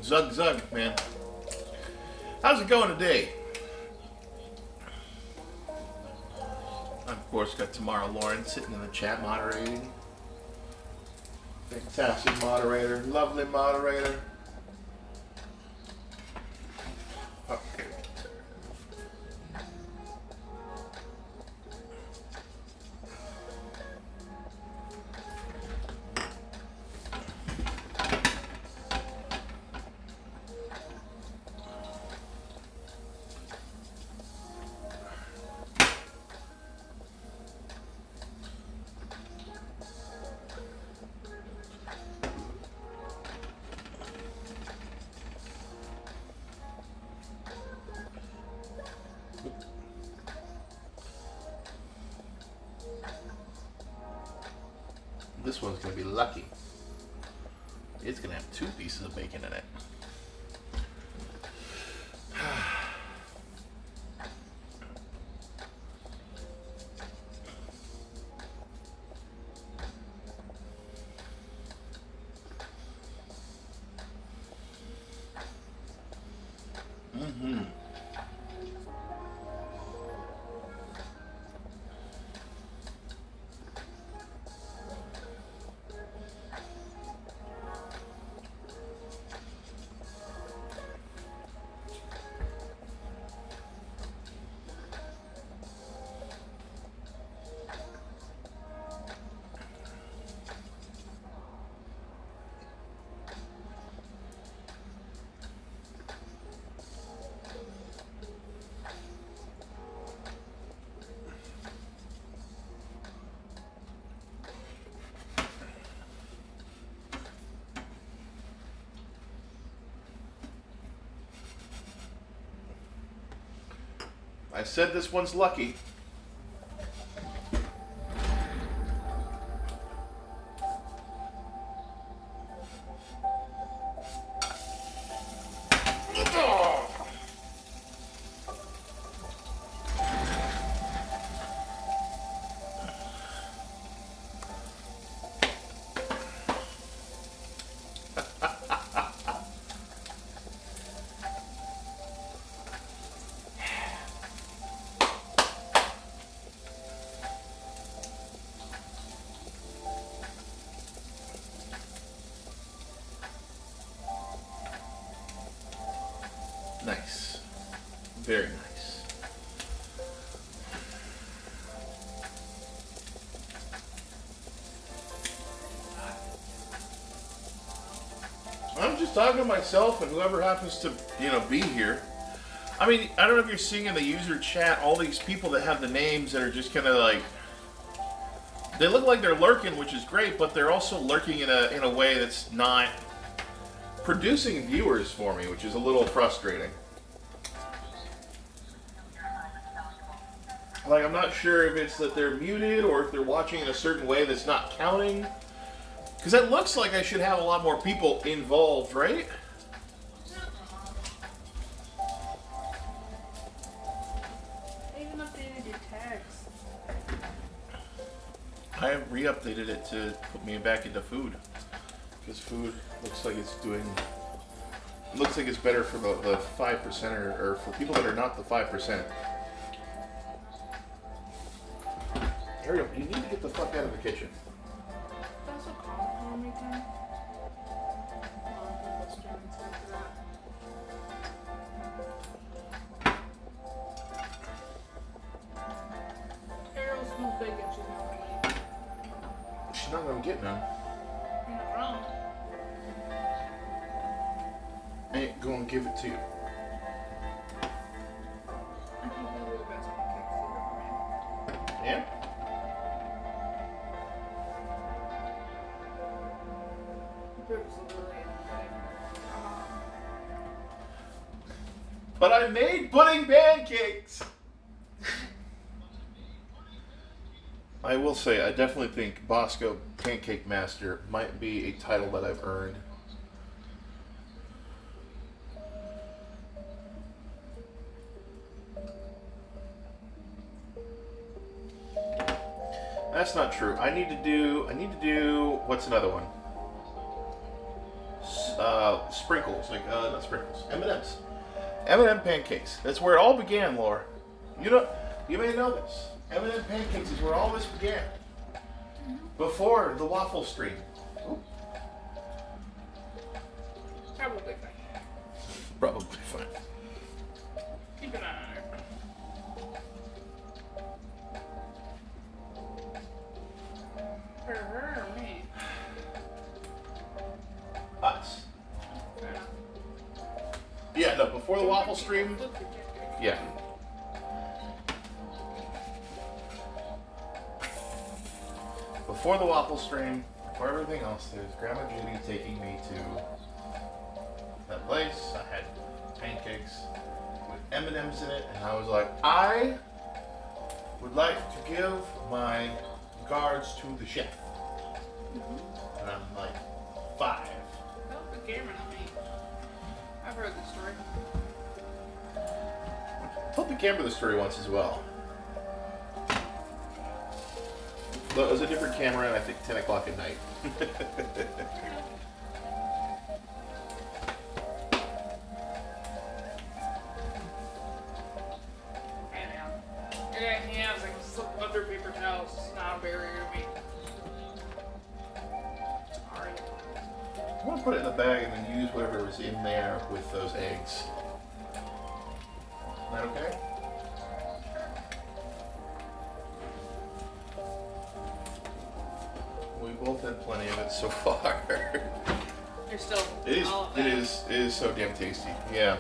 Zug Zug, man. How's it going today? Of course, got Tamara Lawrence sitting in the chat moderating. Fantastic moderator, lovely moderator. Okay. This one's going to be lucky. It's going to have 2 pieces of bacon in it. I said this one's lucky. Nice. Very nice. I'm just talking to myself and whoever happens to, be here. I mean, I don't know if you're seeing in the user chat all these people that have the names that are just kind of like, they look like they're lurking, which is great, but they're also lurking in a way that's not producing viewers for me, which is a little frustrating. Like, I'm not sure if it's that they're muted or if they're watching in a certain way that's not counting. Because it looks like I should have a lot more people involved, right? I even updated your tags. I re-updated it to put me back into food. Because food looks like it's doing... looks like it's better for the 5% or for people that are not the 5%. Ariel, you need to get the fuck out of the kitchen. That's what calm for me, Tim. Ariel's no big and she's not really. She's not gonna get none. You're not wrong. I ain't gonna give it to you. I think we were the best pancakes ever made. Yeah? But I made pudding pancakes! I will say, I definitely think Bosco Pancake Master might be a title that I've earned. That's not true. I need to do, what's another one? sprinkles, like not sprinkles, M&Ms. M&M pancakes. That's where it all began, Laura. You may know this. M&M pancakes is where all this began. Before the waffle stream. Ooh. Probably fine. Probably fine. Keep an eye on her. For her or me? Us. Fair enough. Yeah, no, before the waffle stream. Yeah. Before the waffle stream, before everything else, there's Grandma Judy taking me to that place. I had pancakes with M&Ms in it, and I was like, I would like to give my regards to the chef. And I'm like, 5. Help the camera, not me. I've heard the story. Told the camera the story once as well. But it was a different camera, and I think 10 o'clock at night. Hey man. You're gonna hands like slip under paper towels. It's not a barrier to me. Alright. I'm gonna put it in the bag and then use whatever was in there with those eggs. Is that okay? We both had plenty of it so far. You're still It is. all of It that. is so damn tasty. Yeah.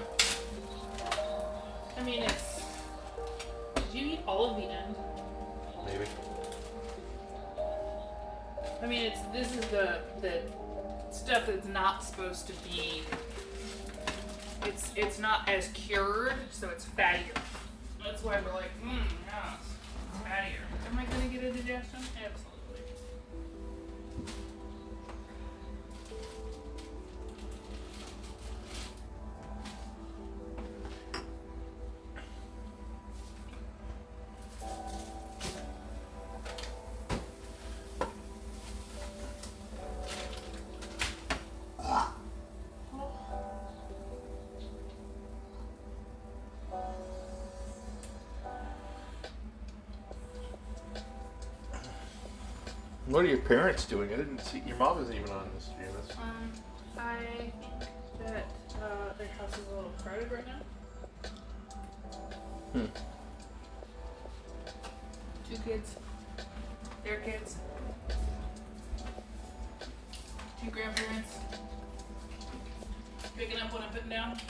I mean, it's. Did you eat all of the end? Maybe. I mean, this is the stuff that's not supposed to be. It's not as cured, so it's fattier. That's why we're like, yeah, it's fattier. Am I gonna get a digestion? Absolutely. What are your parents doing? I didn't see. Your mom isn't even on this stream. That's... I think that their house is a little crowded right now. Hmm. 2 kids. Their kids. 2 grandparents. Picking up what I'm putting down.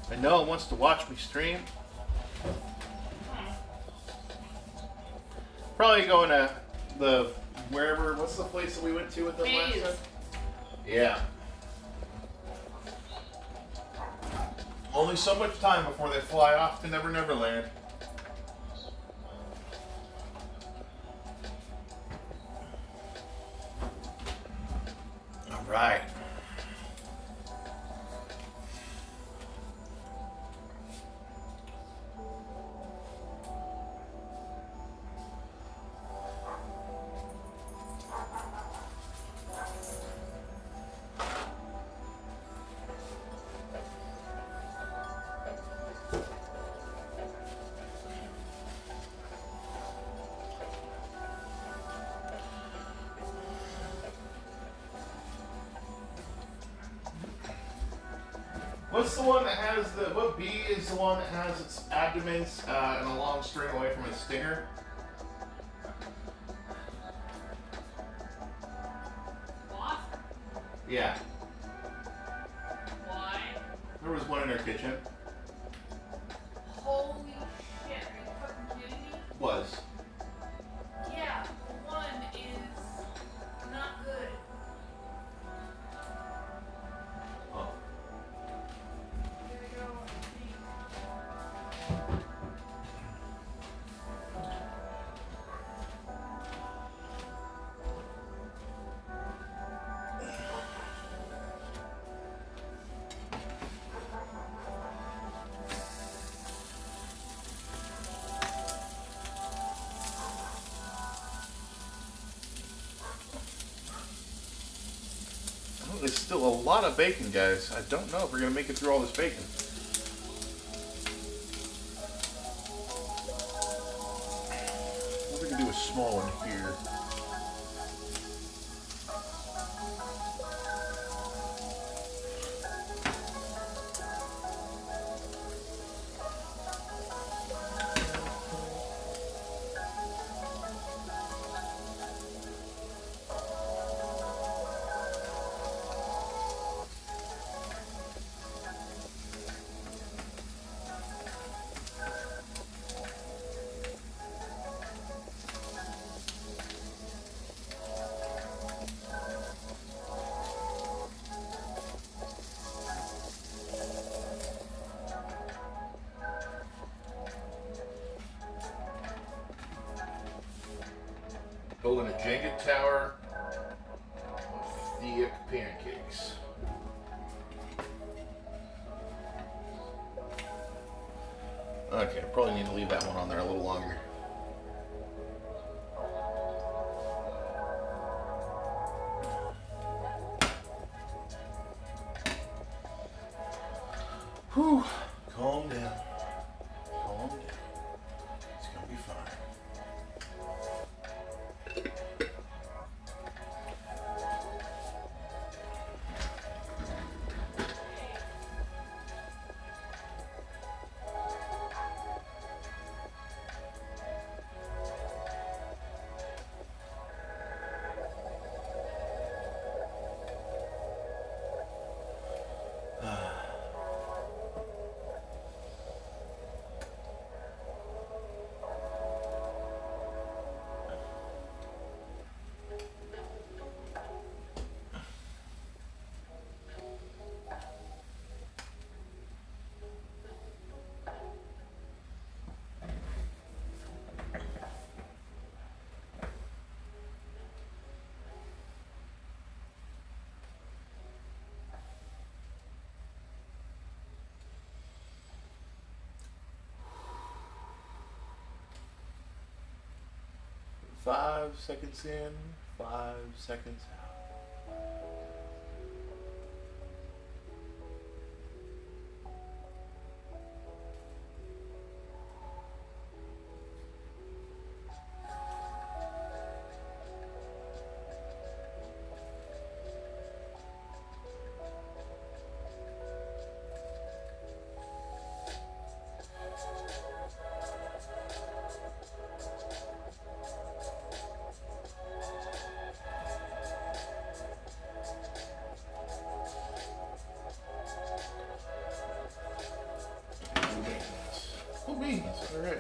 I know it wants to watch me stream. Probably going to the wherever. What's the place that we went to with them last Hayes. time? Yeah. Only so much time before they fly off to Never Never Land. All right. What's the one that has the, what bee is the one that has its abdomen and a long string away from its stinger? Wasp? Yeah. Why? There was one in our kitchen. Holy shit, are you fucking kidding me? Was. Yeah, one is not good. Oh. Here we go. is still a lot of bacon, guys. I don't know if we're going to make it through all this bacon. We're going to do a small one here. Building a Jenga tower of thick pancakes. Okay, probably need to leave that one on there a little longer. Whew, calm down. Calm down. It's gonna be fine. Five seconds in, 5 seconds out. Cool beans, alright.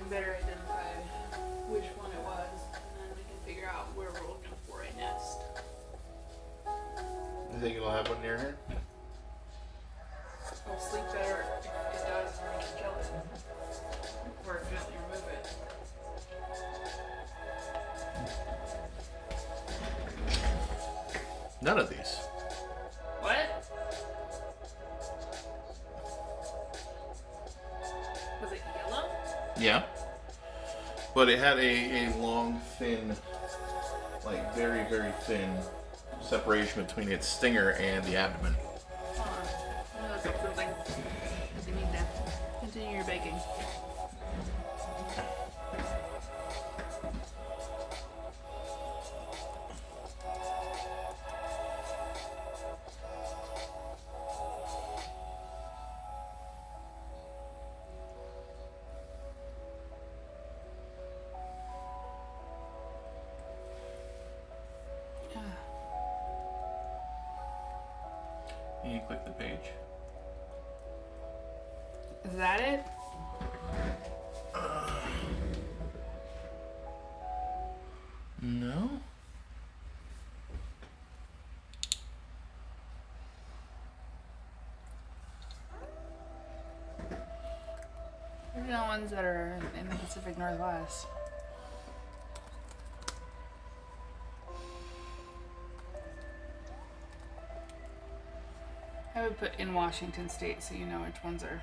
Better identify which one it was, and then we can figure out where we're looking for a nest. You think it'll have one near here? It'll sleep better if it does, and we can kill it. Or gently remove it. None of these. What? Was it yellow? Yeah. But it had a long, thin, like very, very thin separation between its stinger and the abdomen. Hold on. Let me look up something. You need to continue your baking. You click the page. Is that it? No. Maybe the ones that are in the Pacific Northwest. I would put in Washington State so you know which ones are.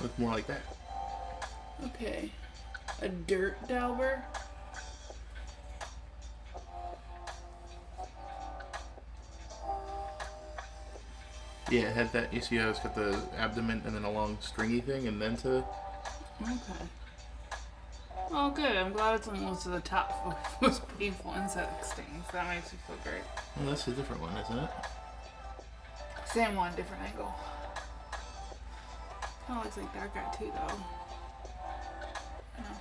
Look more like that. Okay. A dirt dauber. Yeah, it had that. You see how it's got the abdomen and then a long stringy thing, and then to. Okay. Oh, good. I'm glad it's almost to the top of most painful insect stings. That makes me feel great. Well, that's a different one, isn't it? Same one, different angle. Kind of looks like that guy too, though. Yeah.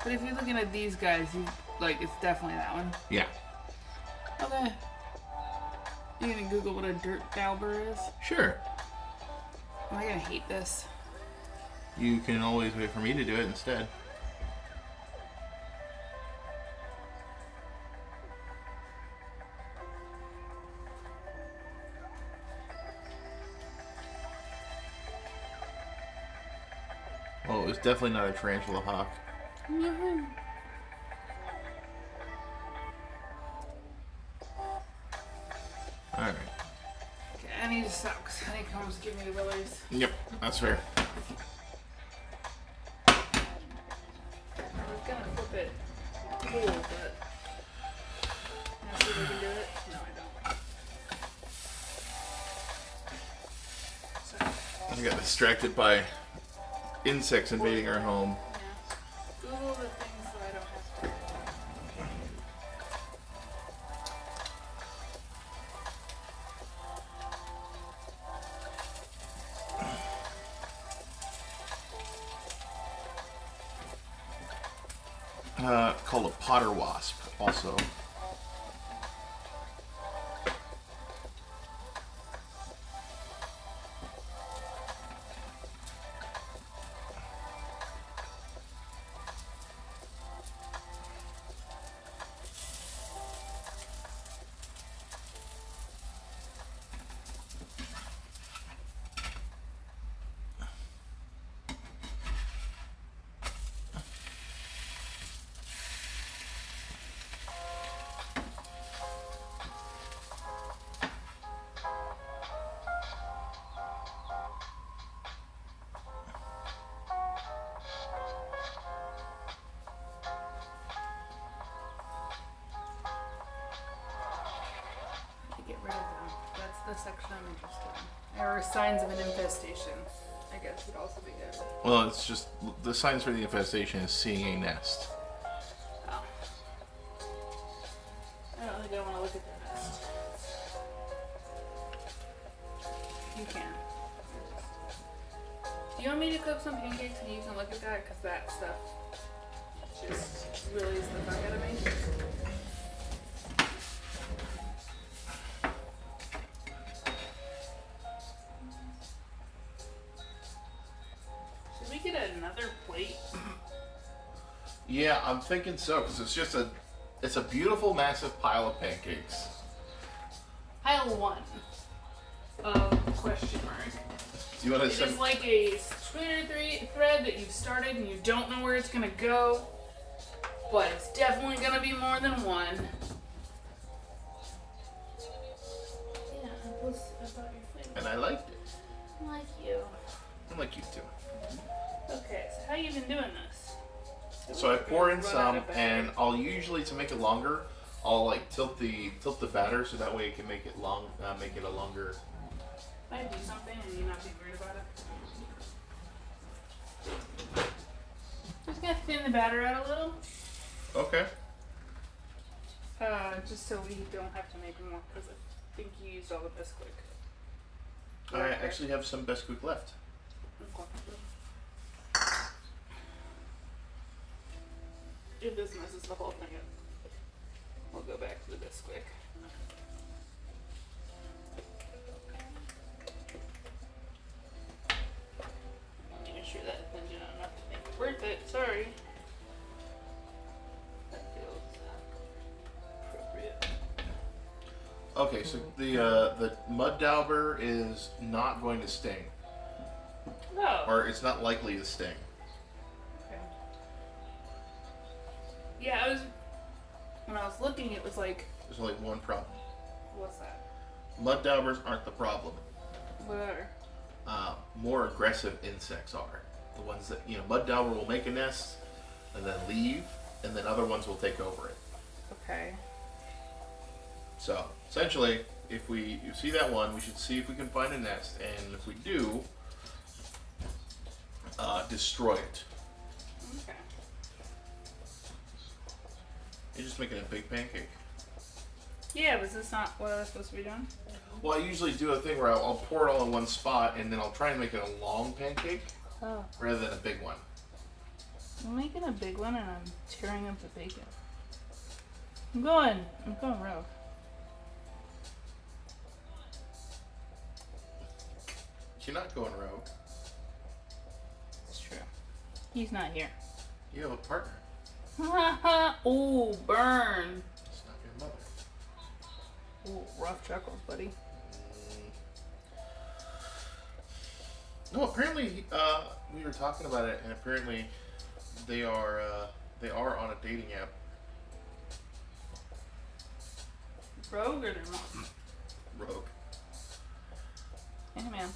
But if you're looking at these guys, you like it's definitely that one. Yeah. Okay. You gonna Google what a dirt dauber is? Sure. Am I gonna hate this? You can always wait for me to do it instead. Well, it was definitely not a tarantula hawk. No. Alright. Okay, I need to stop because honeycombs give me the willies. Yep, that's fair. I was gonna flip it cool, but can I see if I can do it? No, I don't. Sorry. I got distracted by insects invading our home. Yeah. Google the things so I don't have to. Called a potter wasp, also. Get rid of them. That's the section I'm interested in. There are signs of an infestation. I guess would also be good. Well, it's just the signs for the infestation is seeing a nest. Oh. I don't think I want to look at the nest. You can. Do you want me to cook some pancakes and you can look at that? Because that stuff just really is the fuck out of me. Should we get another plate? Yeah, I'm thinking so, because it's a beautiful, massive pile of pancakes. Pile 1. Question mark. Do you want to It send? is like a Twitter thread that you've started and you don't know where it's gonna go, but it's definitely gonna be more than one. Yeah, I thought your flavor. And I liked it. I like you. I like you too. Okay, so how you been doing this? So I pour in Run out some, of batter. and I'll usually, to make it longer, I'll like tilt the batter so that way it can make it make it a longer. Might do something and you not be weird about it. Just gonna thin the batter out a little. Okay. Just so we don't have to make more, because I think you used all the Bisquick. I actually have some Bisquick left. If this messes the whole thing up. We'll go back to this quick. Making sure that thing's not enough to make it worth it. Sorry. That feels appropriate. Okay, so the mud dauber is not going to sting, Oh. or it's not likely to sting. Okay. Yeah, when I was looking, it was like, There's only one problem. what's that? Mud daubers aren't the problem. What are? More aggressive insects are. The ones that, mud dauber will make a nest and then leave, and then other ones will take over it. Okay. So, essentially, if you see that one, we should see if we can find a nest, and if we do, destroy it. Okay. You're just making a big pancake. Yeah, was this not what I was supposed to be doing? Well, I usually do a thing where I'll pour it all in one spot, and then I'll try and make it a long pancake Oh. rather than a big one. I'm making a big one and I'm tearing up the bacon. I'm going rogue. You're not going rogue. It's true. He's not here. You have a partner. Ooh, burn. It's not your mother. Ooh, rough chuckles, buddy. No, apparently we were talking about it, and apparently they are on a dating app. Rogue or their mom? Rogue. Hey, man.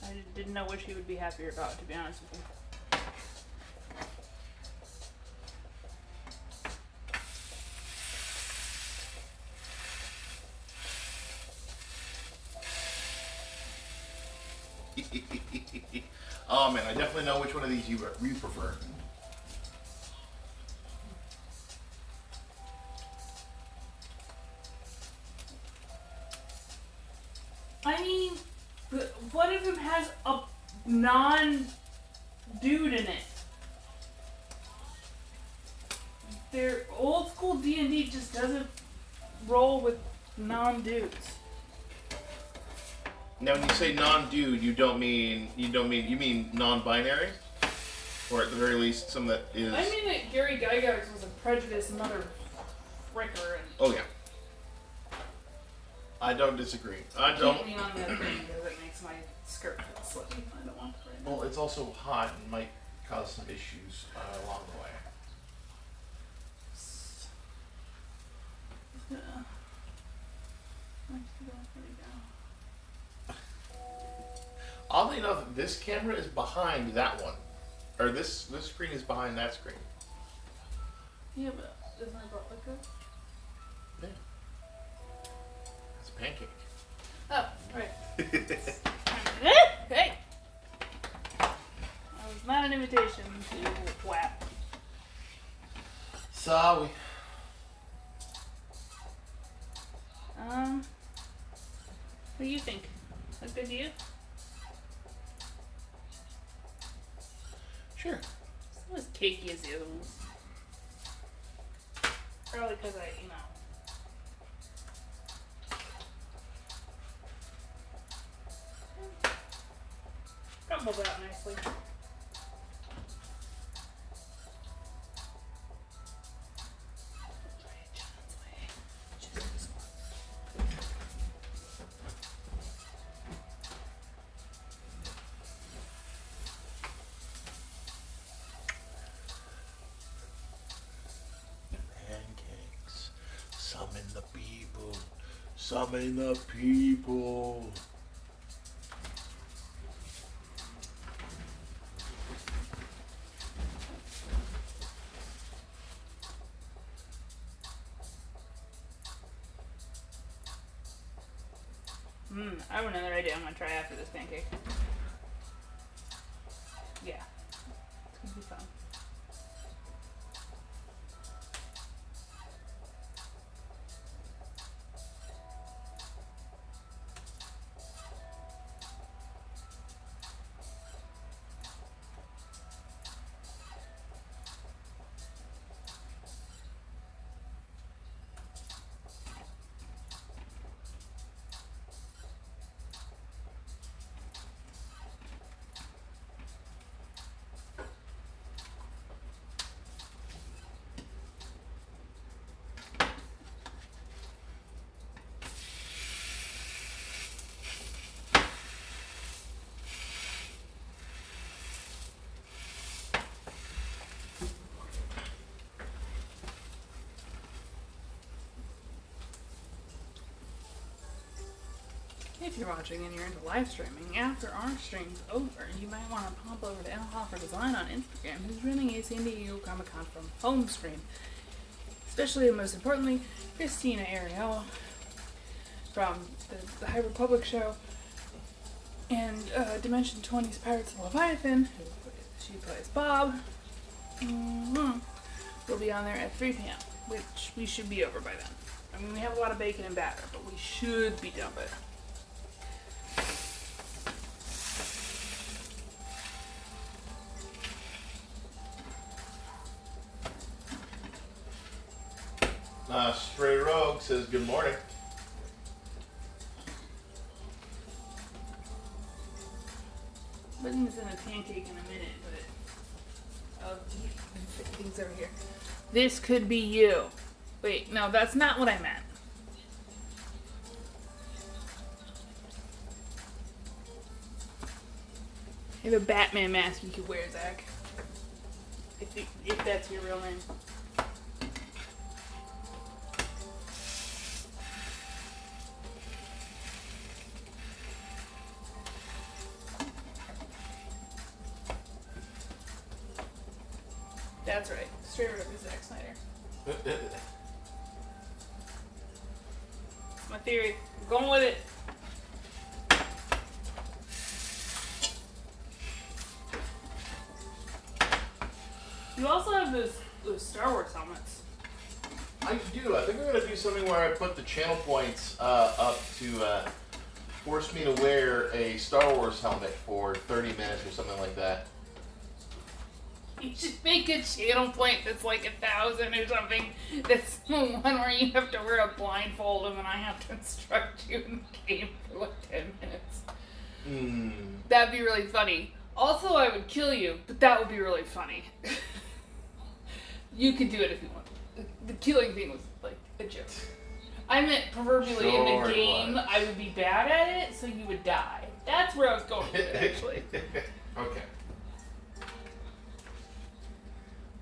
I didn't know what she would be happier about, to be honest with you. Oh man, I definitely know which one of these you prefer. I mean, what if it has a non-dude in it? Their old school D&D just doesn't roll with non-dudes. Now, when you say non-dude, you mean non-binary, or at the very least, some that is. I mean that Gary Gygax was a prejudiced mother fricker and. Oh yeah. I don't disagree. I don't. Can't lean on that thing because it makes my skirt feel slippery. I don't want it right now. Well, it's also hot and might cause some issues along the way. Yeah. Let's go pretty down. Oddly enough, this camera is behind that one, or this screen is behind that screen. Yeah, but doesn't my butt look good? Yeah. It's a pancake. Oh, right. Hey! That was not an invitation to whap. Sorry. What do you think? Look good to you? Sure. It's not as cakey as the other ones. Probably because I, crumbled out nicely. Pancakes. Summon the people. Summon the people. I have another idea I'm gonna try after this pancake. Yeah. It's gonna be fun. If you're watching and you're into live streaming, after our stream's over, you might want to pop over to El Hoffer Design on Instagram, who's running a San Diego Comic Con from home stream. Especially and most importantly, Christina Ariella from the High Republic show and Dimension 20's Pirates of Leviathan, she plays Bob. We'll be on there at 3 p.m., which we should be over by then. I mean, we have a lot of bacon and batter, but we should be done by then. Stray Rogue says good morning. Putting this in a pancake in a minute, but I'll put things over here. This could be you. Wait, no, that's not what I meant. I have a Batman mask you could wear, Zach. If that's your real name. That's right. Straight up is Zack Snyder. That's my theory. I'm going with it. You also have those Star Wars helmets. I do. I think I'm going to do something where I put the channel points up to force me to wear a Star Wars helmet for 30 minutes or something like that. You should make a channel point that's like 1,000 or something. That's the one where you have to wear a blindfold and then I have to instruct you in the game for like 10 minutes. That'd be really funny. Also, I would kill you, but that would be really funny. You could do it if you want. The killing thing was like a joke. I meant proverbially in the game, I would be bad at it, so you would die. That's where I was going with it, actually. Okay.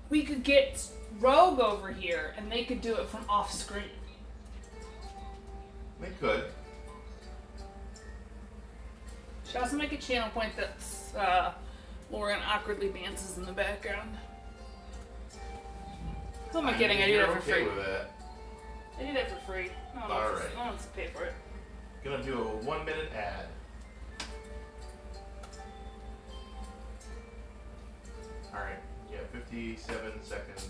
We could get Rogue over here, and they could do it from off screen. They could. Should also make a channel point that's Lauren awkwardly dances in the background. Who am I kidding? I do that for free. With that. I do that for free. No one wants to pay for it. Gonna do a 1-minute ad. Alright, yeah, 57 seconds.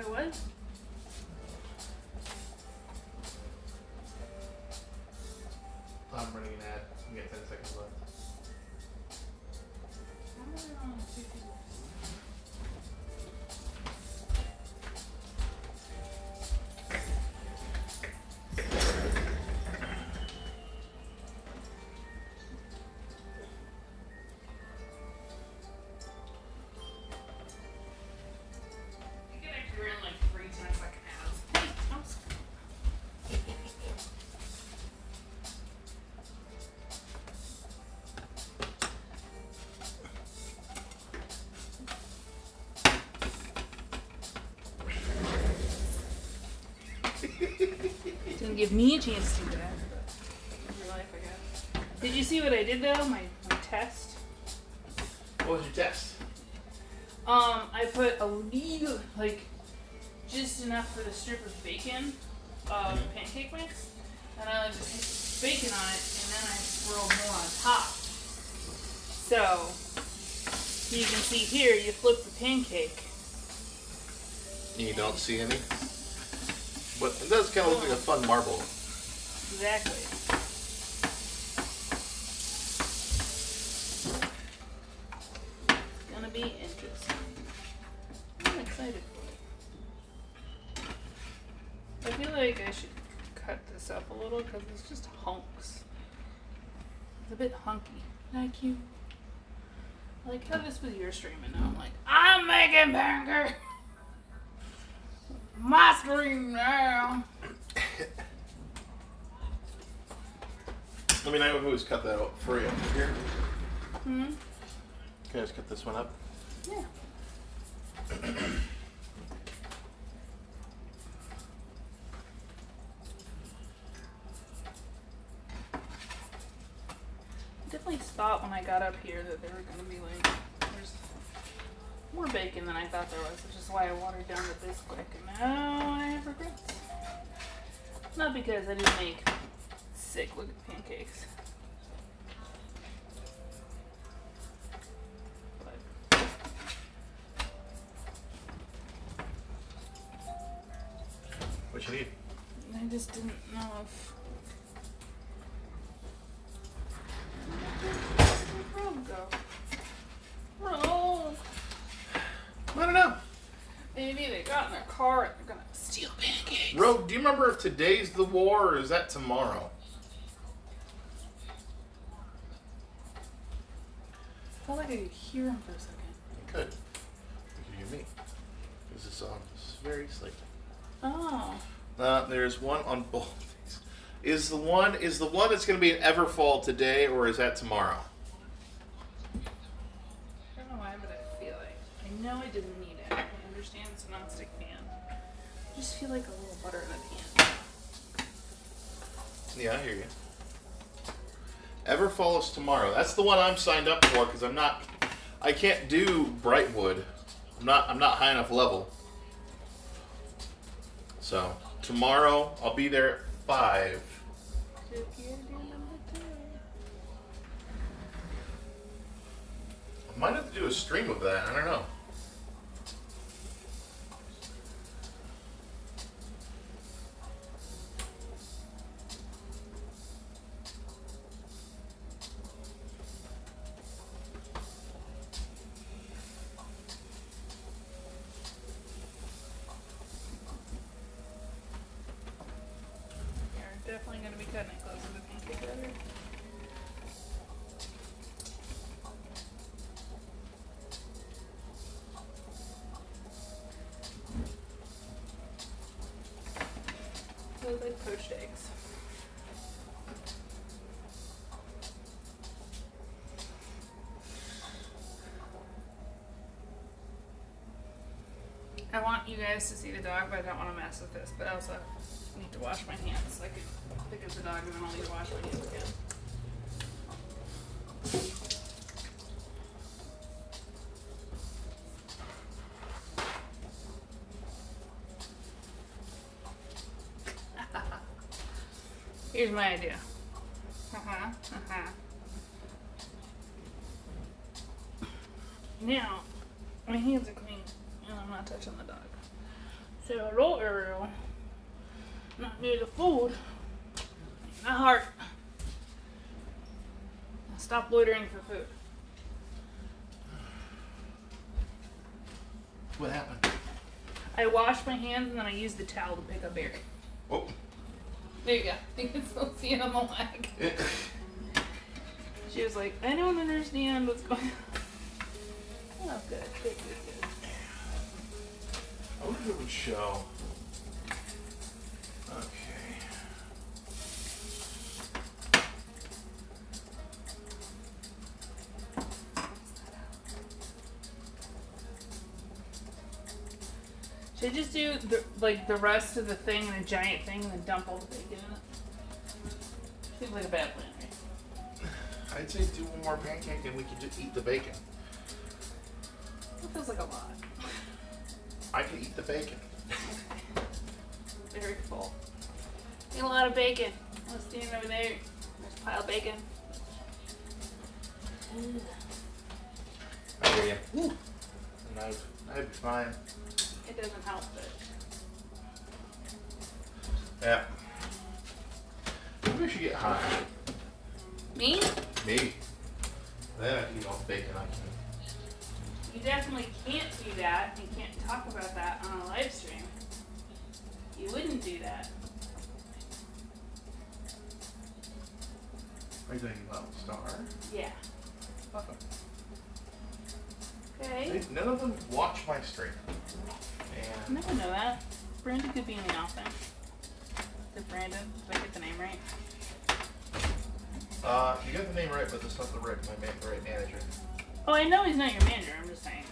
What? I'm running an ad. We got 10 seconds left. Didn't give me a chance to do that. But in life, I guess. Did you see what I did though? My test. What was your test? I put a little, like, just enough for the strip of bacon of pancake mix, and I like to put bacon on it, and then I swirl more on top. So you can see here, you flip the pancake. You don't see any? But it does kind of look like a fun marble. Exactly. It's gonna be interesting. like I should cut this up a little because it's just hunks. It's a bit hunky. Thank you. I like how this was your stream and now I'm like, I'm making Pancake! My stream now! I mean, I would always cut that up for you here. Hmm? Can I just cut this one up? Yeah. Definitely thought when I got up here that there were going to be like, there's more bacon than I thought there was, which is why I watered down the this quick, and now I have regrets. Not because I didn't make sick looking pancakes. But What you need? I just didn't know if. Where'd Rogue go? Rogue! I don't know. Maybe they got in their car and they're gonna steal pancakes. Rogue, do you remember if today's the war or is that tomorrow? I felt like I could hear him for a second. You could. You could hear me. This is on very slightly. Oh. There's one on both these. Is the one that's going to be an Everfall today or is that tomorrow? I don't know why, but I feel like I know I didn't need it. I understand it's a non-stick pan. I just feel like a little butter in the pan. Yeah, I hear you. Everfall is tomorrow. That's the one I'm signed up for because I can't do Brightwood. I'm not high enough level. So tomorrow I'll be there at 5. I might have to do a stream of that. I don't know. You're definitely going to be cutting it close to the pancake batter. Those like poached eggs. I want you guys to see the dog, but I don't want to mess with this. But I also need to wash my hands so I can pick up the dog and then I'll need to wash my hands again. Here's my idea. Now, my hands are clean and I'm not touching the dog. So roll Ariel, not near the food, my heart. Stop loitering for food. What happened? I washed my hands and then I used the towel to pick up air. Oh. There you go. You can still see it on the leg. She was like, I don't understand what's going on. Oh, good. Good. I wonder if it would show. Okay. Should I just do the rest of the thing in a giant thing and then dump all the bacon in it? Seems like a bad plan, right? I'd say do one more pancake and we can just eat the bacon. That feels like a lot. I can eat the bacon. Very full. Eat a lot of bacon. Let's stand over there. There's a pile of bacon. I hear you. Woo. Knife fine. It doesn't help, but Yeah. Maybe we should get high. me? Me. Then I can eat all the bacon I can. You definitely can't do that. You can't talk about that on a live stream. You wouldn't do that. Are you talking about Star? Yeah. Okay. None of them watch my stream. I And never know that. Brandon could be in the offense. Did Brandon? Did I get the name right? you got the name right, but that's not the right manager. Oh, I know he's not your manager. I'm just saying.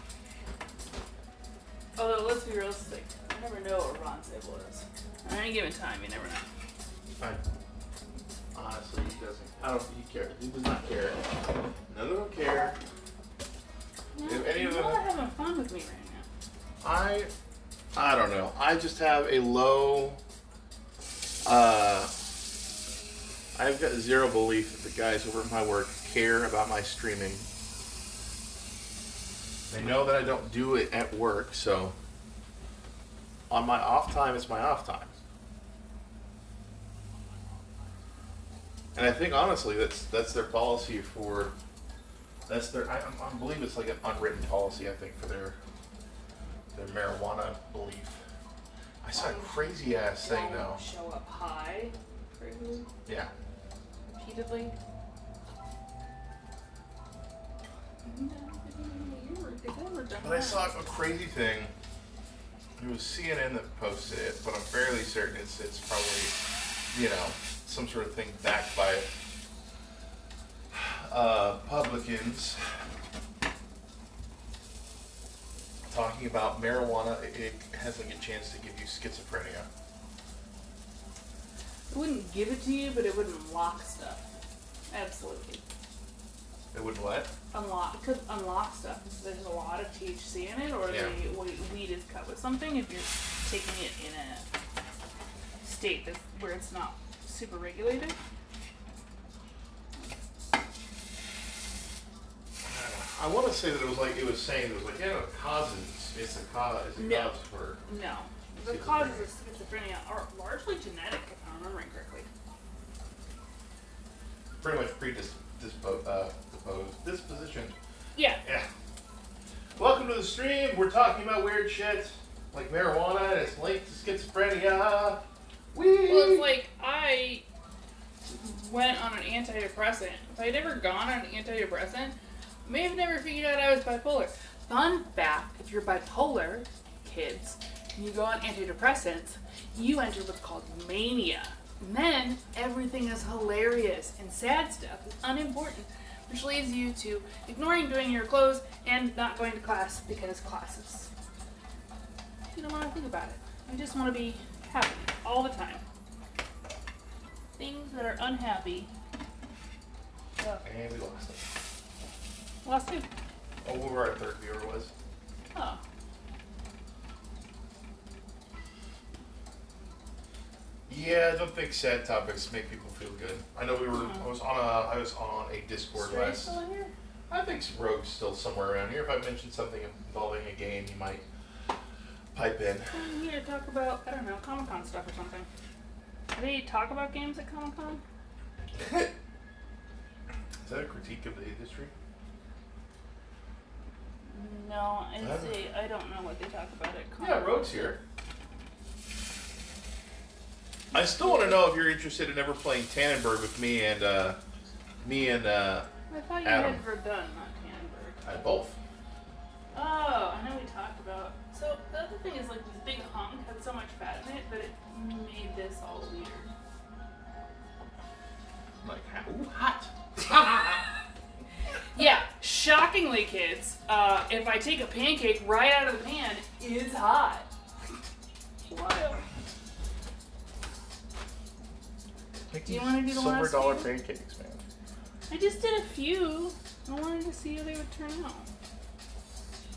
Although, let's be realistic. You never know what Ron Sable is. At any given time, you never know. Honestly, he doesn't. I don't think he cares. He does not care. None of them care. No, If any you're of them, not having fun with me right now. I don't know. I just have a low. I've got zero belief that the guys over at my work care about my streaming. They know that I don't do it at work, so on my off time, it's my off time. And I think honestly, that's their policy for. That's their. I believe it's like an unwritten policy. I think for their marijuana belief. I saw a crazy ass thing though. Show up high, crazy. Yeah. Repeatedly. But I saw a crazy thing. It was CNN that posted it, but I'm fairly certain it's probably, some sort of thing backed by publicans talking about marijuana. It has like a chance to give you schizophrenia. It wouldn't give it to you, but it would unlock stuff. Absolutely. It would what? It could unlock stuff. There's a lot of THC in it, or Yeah. the weed is cut with something. If you're taking it in a state where it's not super regulated. I want to say that it was saying it causes, it's a cause for. No. The causes of schizophrenia are largely genetic, if I'm remembering correctly. Pretty much disposition. Yeah. Yeah. Welcome to the stream. We're talking about weird shit like marijuana and it's linked to schizophrenia. Whee! Well, it's like I went on an antidepressant. If I'd never gone on an antidepressant, I may have never figured out I was bipolar. Fun fact, if you're bipolar, kids, and you go on antidepressants, you enter what's called mania. And then everything is hilarious and sad stuff is unimportant, which leads you to ignoring doing your clothes and not going to class because classes. You don't want to think about it. You just want to be happy all the time. Things that are unhappy. And we lost it. Lost two. Oh, whoever our third viewer was. Oh. Yeah, I don't think sad topics make people feel good. I know I was on a Discord Stray last. still in here? I think Rogue's still somewhere around here. If I mentioned something involving a game, he might pipe in. I'm here to talk about, I don't know, Comic-Con stuff or something. Do they talk about games at Comic-Con? Is that a critique of the industry? No, I don't know what they talk about at Comic-Con. Yeah, Rogue's here. I still want to know if you're interested in ever playing Tannenberg with me and I thought you Adam. had Verdun, not Tannenberg. I both. Oh, I know we talked about. So the other thing is, like, this big hunk had so much fat in it that it made this all weird. Like, ooh, hot. Yeah, shockingly, kids, if I take a pancake right out of the pan, it's hot. Wild. Do you want to do the last $silver few? pancakes, man. I just did a few. I wanted to see how they would turn out.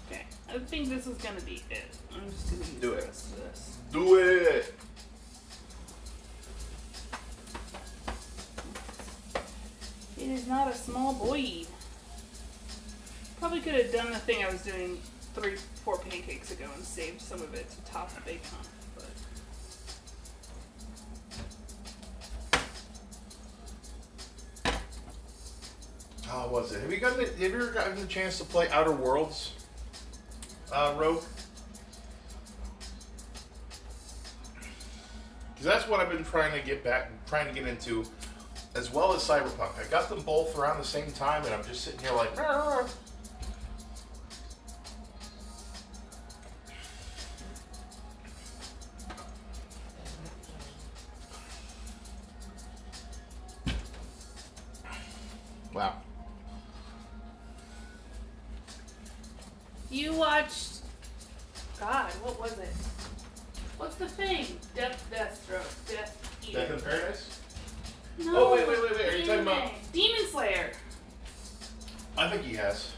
Okay, I think this is gonna be it. I'm just gonna use Do the it. rest of this. Do it. It is not a small boy. Probably could have done the thing I was doing 3-4 pancakes ago and saved some of it to top the bacon on. But How was it? Have you ever gotten the chance to play Outer Worlds, Rogue? Because that's what I've been trying to get into. as well as Cyberpunk. I got them both around the same time, and I'm just sitting here like, "Rrr." Wow. You watched. God, what was it? What's the thing? Deathstroke. Death Eater. Death in Paradise? No. Oh, wait. Are you talking about? Demon Slayer. I think he has.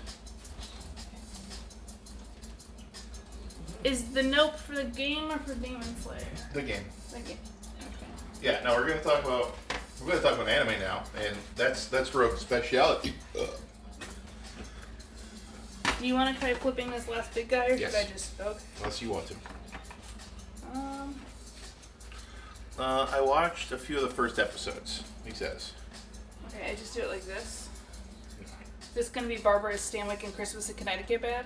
Is the nope for the game or for Demon Slayer? The game. The game. Okay. Yeah, no, we're gonna talk about anime now, and that's Rogue's speciality. Do you want to try flipping this last big guy, or Yes. should I just... Okay. Unless you want to. Um... I watched a few of the first episodes, he says. Okay, I just do it like this. Is this gonna be Barbara Stanwyck and Christmas in Connecticut bad?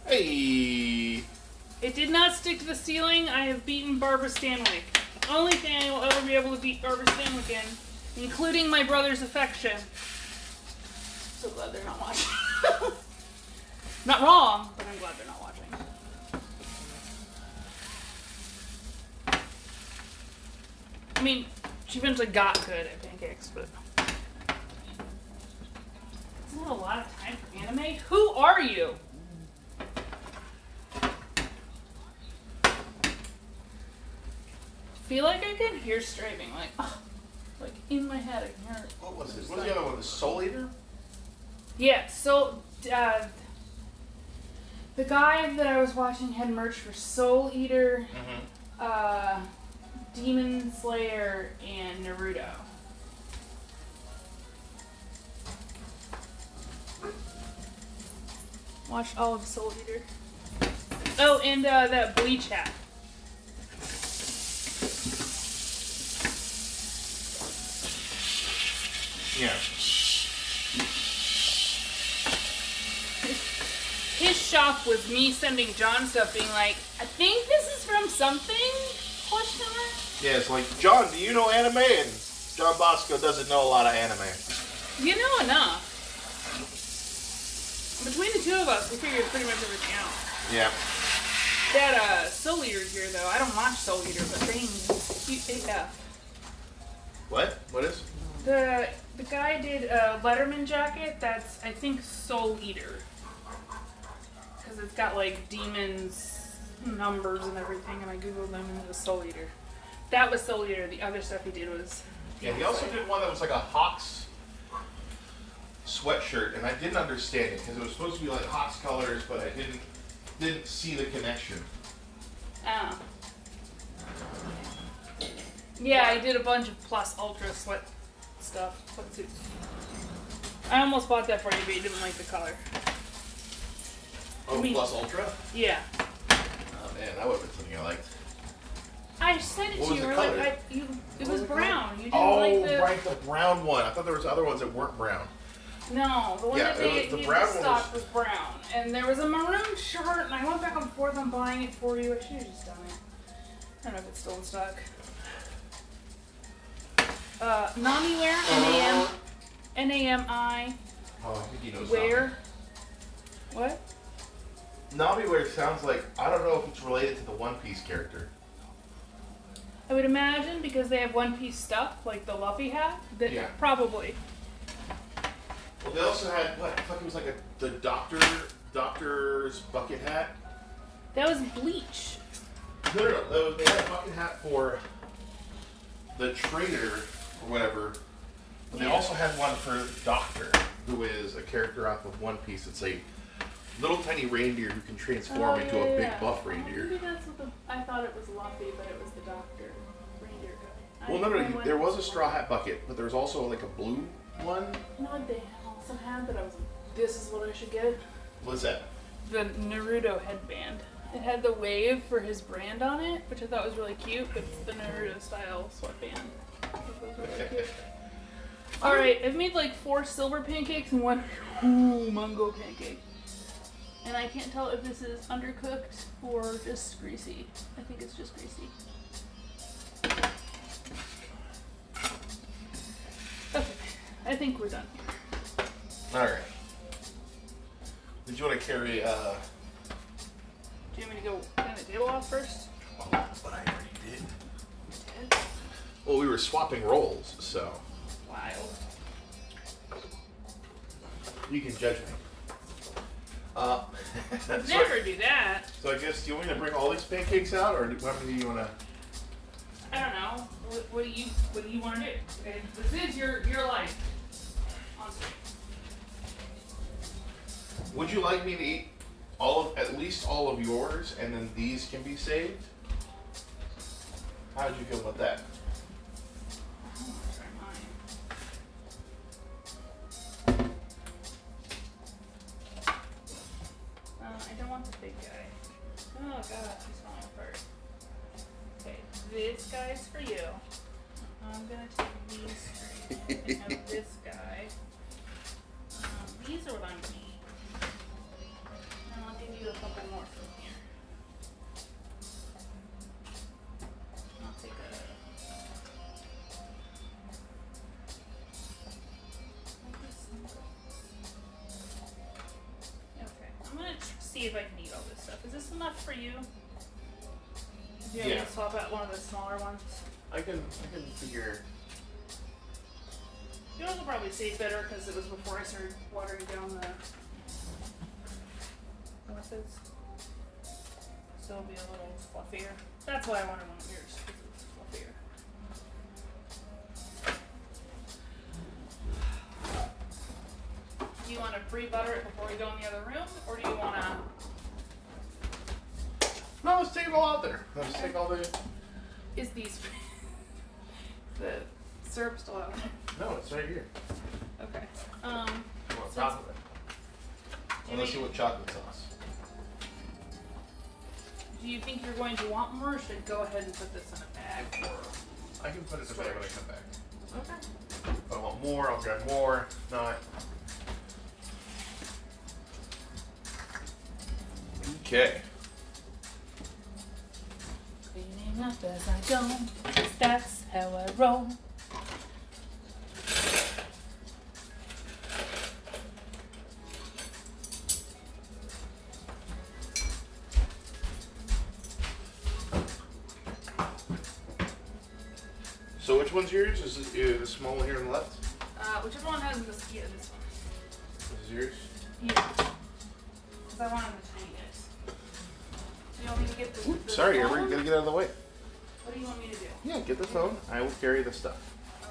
Hey! It did not stick to the ceiling. I have beaten Barbara Stanwyck. The only thing I will ever be able to beat Barbara Stanwyck in, including my brother's affection. So glad they're not watching. Not wrong, but I'm glad they're not watching. I mean, she eventually got good at pancakes, but... Isn't that a lot of time for anime? Who are you? Feel like I can hear striving, like in my head I can hear it. What was it? What was the other one? The Soul Eater? Yeah, so the guy that I was watching had merch for Soul Eater, Demon Slayer, and Naruto. Watched all of Soul Eater. Oh, and that Bleach hat. Yeah. His shop was me sending John stuff being like, I think this is from something? Question mark? Yeah, it's like, John, do you know anime? And John Bosco doesn't know a lot of anime. You know enough. Between the two of us, we figured pretty much everything out. Yeah. That Soul Eater here, though, I don't watch Soul Eater, but dang, he's cute AF. What? What is? The guy did a Letterman jacket that's, I think, Soul Eater. Because it's got, like, demons, numbers, and everything, and I googled them, and it was Soul Eater. That was Soul Eater. The other stuff he did was... Yeah, he also did one that was like a Hawks sweatshirt, and I didn't understand it, because it was supposed to be like Hawks colors, but I didn't see the connection. Oh. Yeah, I did a bunch of Plus Ultra sweat stuff. Sweatsuits. I almost bought that for you, but you didn't like the color. Oh, I mean- Plus Ultra? Yeah. Oh man, that would have been something I liked. I sent it What to was you. the Or color? like, it was brown. You didn't Oh, like the... right, the brown one. I thought there was other ones that weren't brown. No, the one Yeah, that they the gave brown the one stock was brown. And there was a maroon shirt, and I went back and forth on buying it for you. I should have just done it. I don't know if it's still in stock. Nami wear, N-A-M, N-A-M-I, Oh, I think he knows. wear. What? Nami wear sounds like, I don't know if it's related to the One Piece character. I would imagine because they have One Piece stuff, like the Luffy hat, that Yeah. probably. Well, they also had, what, fuck, it was like the doctor's bucket hat. That was Bleach. No, they had a bucket hat for the trader or whatever. But they Yeah. also had one for Doctor, who is a character out of One Piece. It's a little tiny reindeer who can transform into a big buff reindeer. Maybe that's what I thought it was Luffy, but it was the Doctor reindeer guy. Well, no, there was a straw hat bucket, but there was also like a blue one. You know what they also had that I was like, this is what I should get? What's that? The Naruto headband. It had the wave for his brand on it, which I thought was really cute, but it's the Naruto style sweatband. I thought it was really cute. Alright, I've made like 4 silver pancakes and 1 mango pancake. And I can't tell if this is undercooked or just greasy. I think it's just greasy. I think we're done here. All right. Did you want to carry? Do you want me to go clean the table off first? Oh, but I already did. Well, we were swapping roles, so Wild. you can judge me. Never do that. So I guess, do you want me to bring all these pancakes out, or how many do you want to? I don't know. What do you want to do? Okay, this is your life. On screen. Would you like me to eat at least all of yours, and then these can be saved? How did you feel about that? I want to try mine. I don't want the big guy. Oh god, he's falling apart. Okay, this guy's for you. I'm gonna take these three and have this guy. These are what I'm gonna eat. And I'll give you a couple more from here. I'll take a. Okay, I'm gonna see if I can eat all this stuff. Is this enough for you? Do you want me Yeah. to swap out one of the smaller ones? I can figure. Yours will probably taste better because it was before I started watering down the. What's this? So it'll be a little fluffier. That's why I wanted one of yours, because it was fluffier. Do you want to pre-butter it before we go in the other room, or do you want to? No, let's take it all out there. Let's take all the. Is these the syrup still out? No, it's right here. Okay. On So top of it. you Unless you make- want chocolate sauce. Do you think you're going to want more, or should I go ahead and put this in a bag? I can put it in the bag when I come back. Okay. If I want more, I'll grab more. If not. Okay. Cleaning up as I go, 'cause that's how I roll. So which one's yours? Is it the small one here on the left? Whichever one has this? Yeah, this one. This is yours? Yeah. Because I wanted the tiniest. Do you want me to get the? Oops, the sorry, small Amber, you one? gotta get out of the way. What do you want me to do? Yeah, get the phone. I will carry the stuff.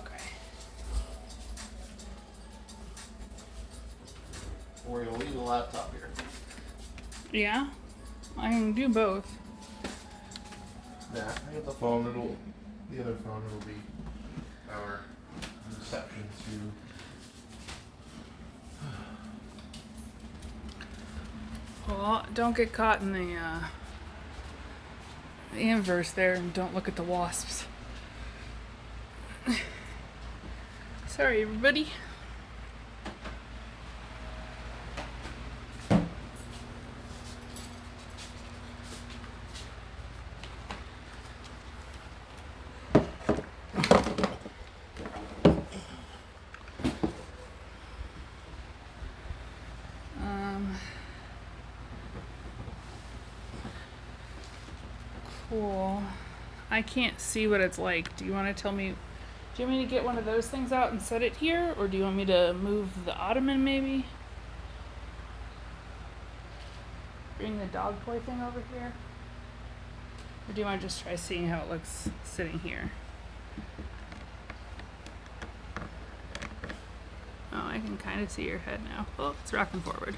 Okay. We're gonna leave the laptop here. Yeah, I can do both. Nah, I got the phone. The other phone. It'll be our reception to. Well, don't get caught in the inverse there, and don't look at the wasps. Sorry, everybody. Cool. I can't see what it's like. Do you want to tell me? Do you want me to get one of those things out and set it here, or do you want me to move the ottoman maybe? Bring the dog toy thing over here? Or do you want to just try seeing how it looks sitting here? Oh, I can kind of see your head now. Oh, it's rocking forward.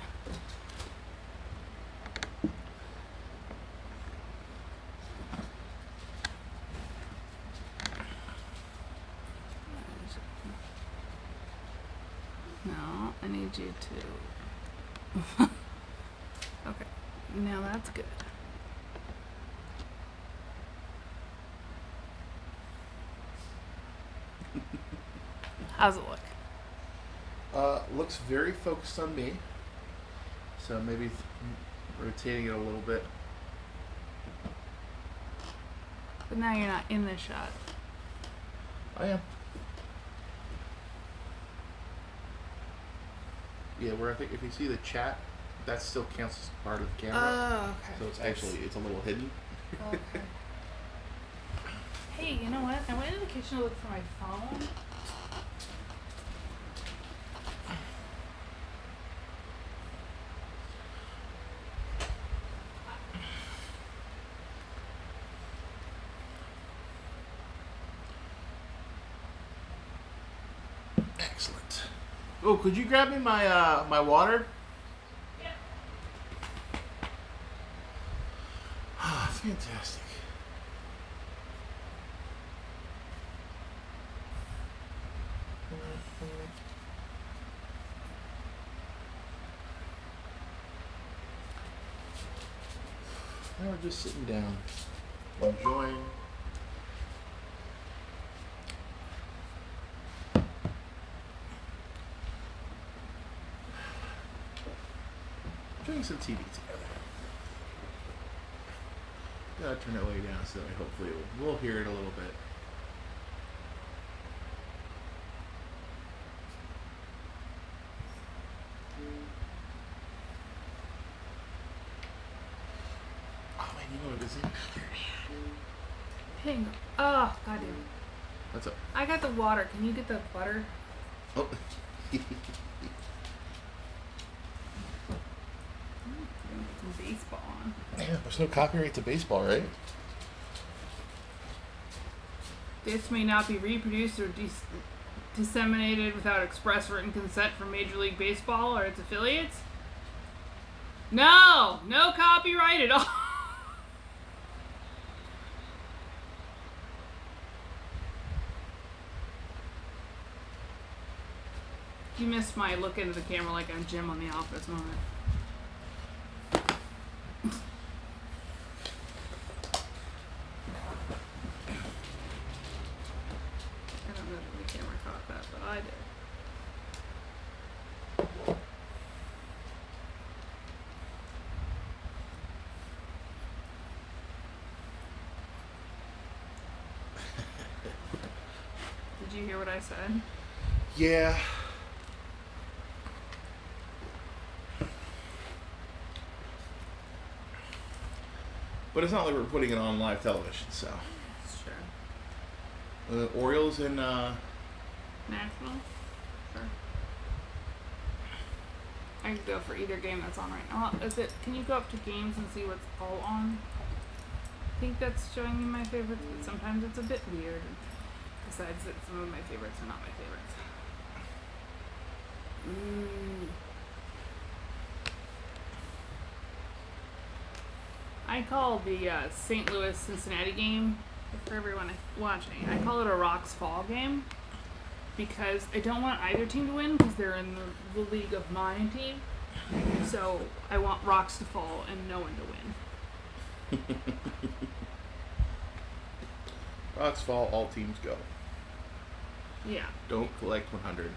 No, I need you to. Okay, now that's good. How's it look? Looks very focused on me. So maybe rotating it a little bit. But now you're not in this shot. I am. Yeah, where I think if you see the chat, that still counts as part of the camera. Oh, okay. So it's a little hidden. Okay. Hey, you know what? I went into the kitchen to look for my phone. Excellent. Oh, could you grab me my my water? Yeah. Ah, fantastic. Now we're just sitting down, enjoying. Enjoying some TV together. Gotta turn it way down so that hopefully we'll hear it a little bit. Oh man, you know what this is? Hang on. Oh, goddamn. What's up? I got the water. Can you get the butter? Oh. Some baseball on. Yeah, there's no copyright to baseball, right? This may not be reproduced or disseminated without express written consent from Major League Baseball or its affiliates. No copyright at all. You missed my look into the camera like I'm Jim on The Office moment. I don't know if the camera caught that, but I did. Did you hear what I said? Yeah. But it's not like we're putting it on live television, so. That's true. Orioles in National? Sure. I could go for either game that's on right now. Can you go up to games and see what's all on? I think that's showing you my favorites, but sometimes it's a bit weird. Besides that some of my favorites are not my favorites. I call the St. Louis-Cincinnati game, for everyone watching, I call it a Rocks Fall game because I don't want either team to win because they're in the league of my team. So I want Rocks to fall and no one to win. Rocks fall, all teams go. Yeah. Don't collect 100.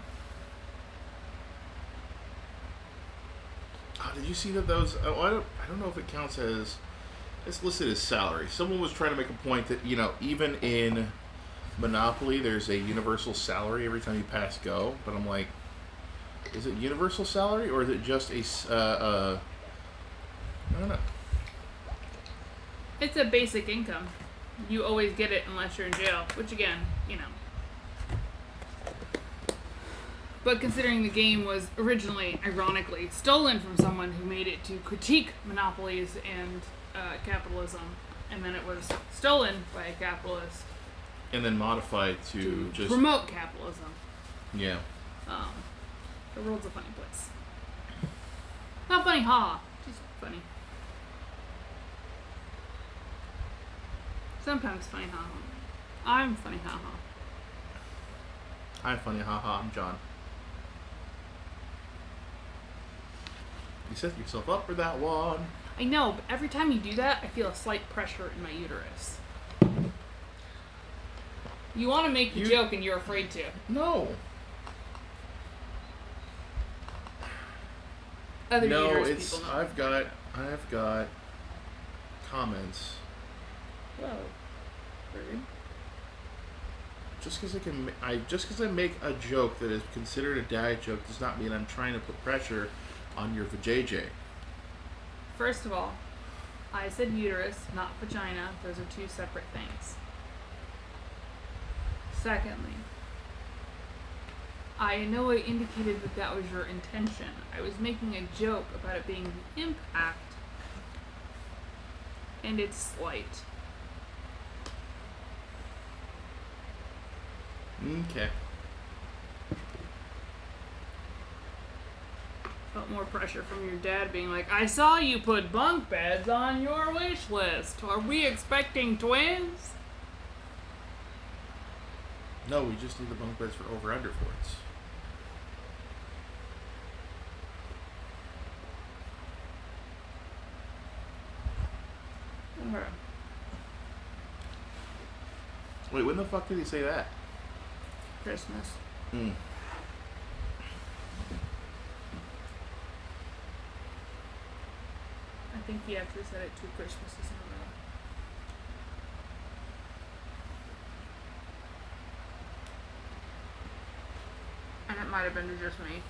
Oh, did you see that those? Oh, I don't know if it counts as. It's listed as salary. Someone was trying to make a point that, even in Monopoly, there's a universal salary every time you pass go. But I'm like, is it universal salary or is it just I don't know. It's a basic income. You always get it unless you're in jail, which again, But considering the game was originally, ironically, stolen from someone who made it to critique monopolies and capitalism, and then it was stolen by a capitalist And then modified to just promote capitalism. Yeah. The world's a funny place. Not funny, ha. Just funny. Sometimes funny, ha. I'm funny, ha ha. I'm funny, haha. I'm John. You set yourself up for that one. I know, but every time you do that, I feel a slight pressure in my uterus. You want to make the joke and you're afraid to. No. Other No, uterus it's people know. I've got comments. Whoa. Rude. just because I make a joke that is considered a dad joke does not mean I'm trying to put pressure on your vajayjay. First of all, I said uterus, not vagina. Those are two separate things. Secondly, I know I indicated that that was your intention. I was making a joke about it being the impact, and it's slight. Okay. Felt more pressure from your dad being like, I saw you put bunk beds on your wish list. Are we expecting twins? No, we just need the bunk beds for over-under forts. Okay. Wait, when the fuck did he say that? Christmas. Mm. I think he actually said it 2 Christmases in a row. And it might have been to just me.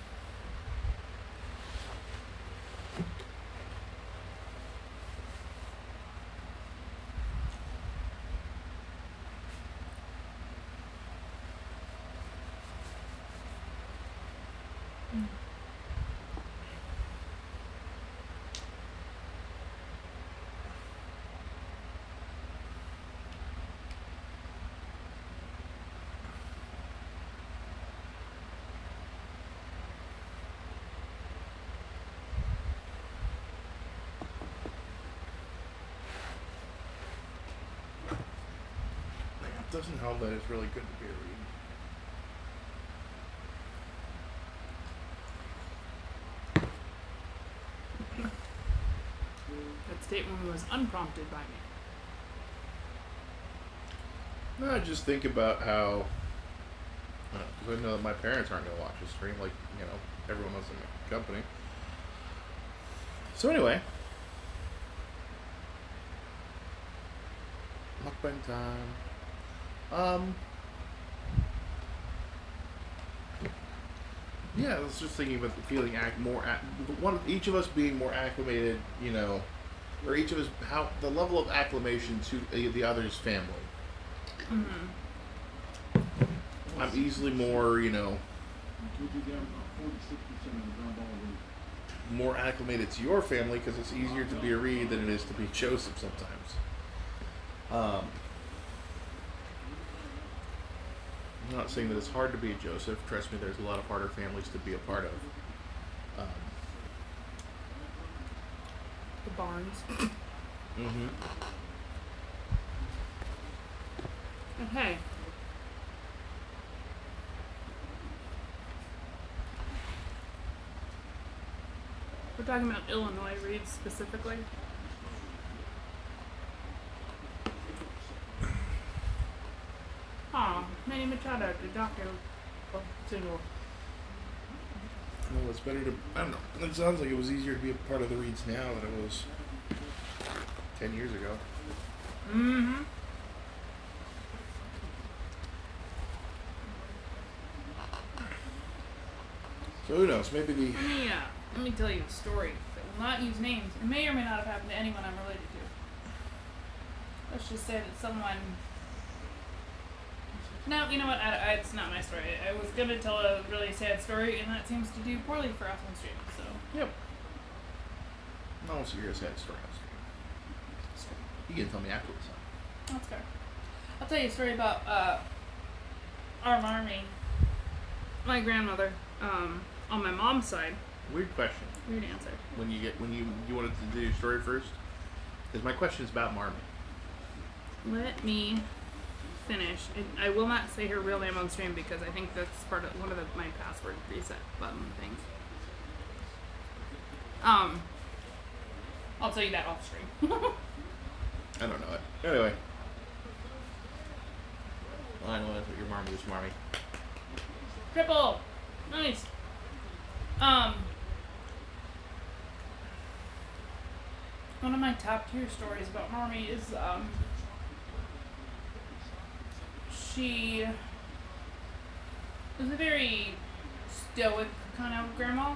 It doesn't help that it's really good to be a read. That statement was unprompted by me. No, I just think about how, because I know that my parents aren't going to watch this stream, like, everyone else in the company. So anyway, mukbang time. Yeah, I was just thinking about the feeling each of us being more acclimated, or each of us how the level of acclimation to the other's family. Mm-hmm. I'm easily more, more acclimated to your family because it's easier to be a Reed than it is to be Joseph sometimes. I'm not saying that it's hard to be a Joseph. Trust me, there's a lot of harder families to be a part of. The Barnes. Mm-hmm. And hey. We're talking about Illinois Reads specifically. Manny Machado, the doctor. Single. Well, it's better to. I don't know. It sounds like it was easier to be a part of the Reads now than it was 10 years ago. Mm-hmm. So who knows? Maybe the. Let me tell you a story that will not use names. It may or may not have happened to anyone I'm related to. Let's just say that someone. No, you know what? It's not my story. I was gonna tell a really sad story, and that seems to do poorly for us on stream. So. Yep. No, so you're a sad story on stream. You can tell me afterwards. That's fair. I'll tell you a story about our Marmy, my grandmother, on my mom's side. Weird question. Weird answer. When you wanted to do your story first, because my question is about Marmy. Let me finish. I will not say her real name on stream because I think that's part of one of my password reset button things. I'll tell you that off stream. I don't know it. Anyway. Well, I know that's what your Marmy is, Marmy. Triple! Nice. One of my top tier stories about Marmy is, she was a very stoic kind of grandma.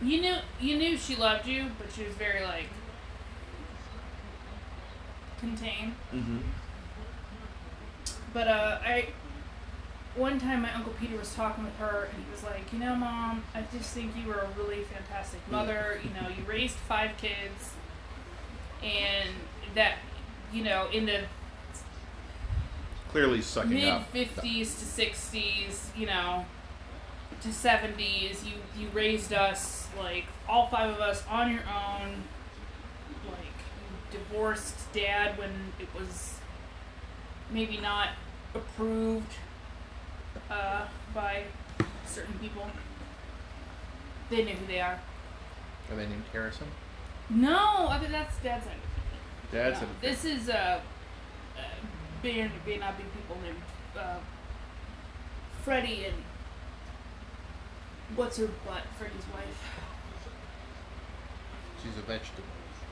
You knew she loved you, but she was very like contained. Mm-hmm. But one time my Uncle Peter was talking with her, and he was like, Mom, I just think you were a really fantastic mother. You raised 5 kids, and that, in the Clearly sucking up. mid-50s to 60s, to 70s, you raised us, like, all 5 of us on your own. Like, you divorced Dad when it was maybe not approved by certain people. They know who they are. Are they named Harrison? No, I mean that's Dad's name. Dad's No, this is may not be people named Freddie and what's her butt? Freddie's wife. She's a vegetable.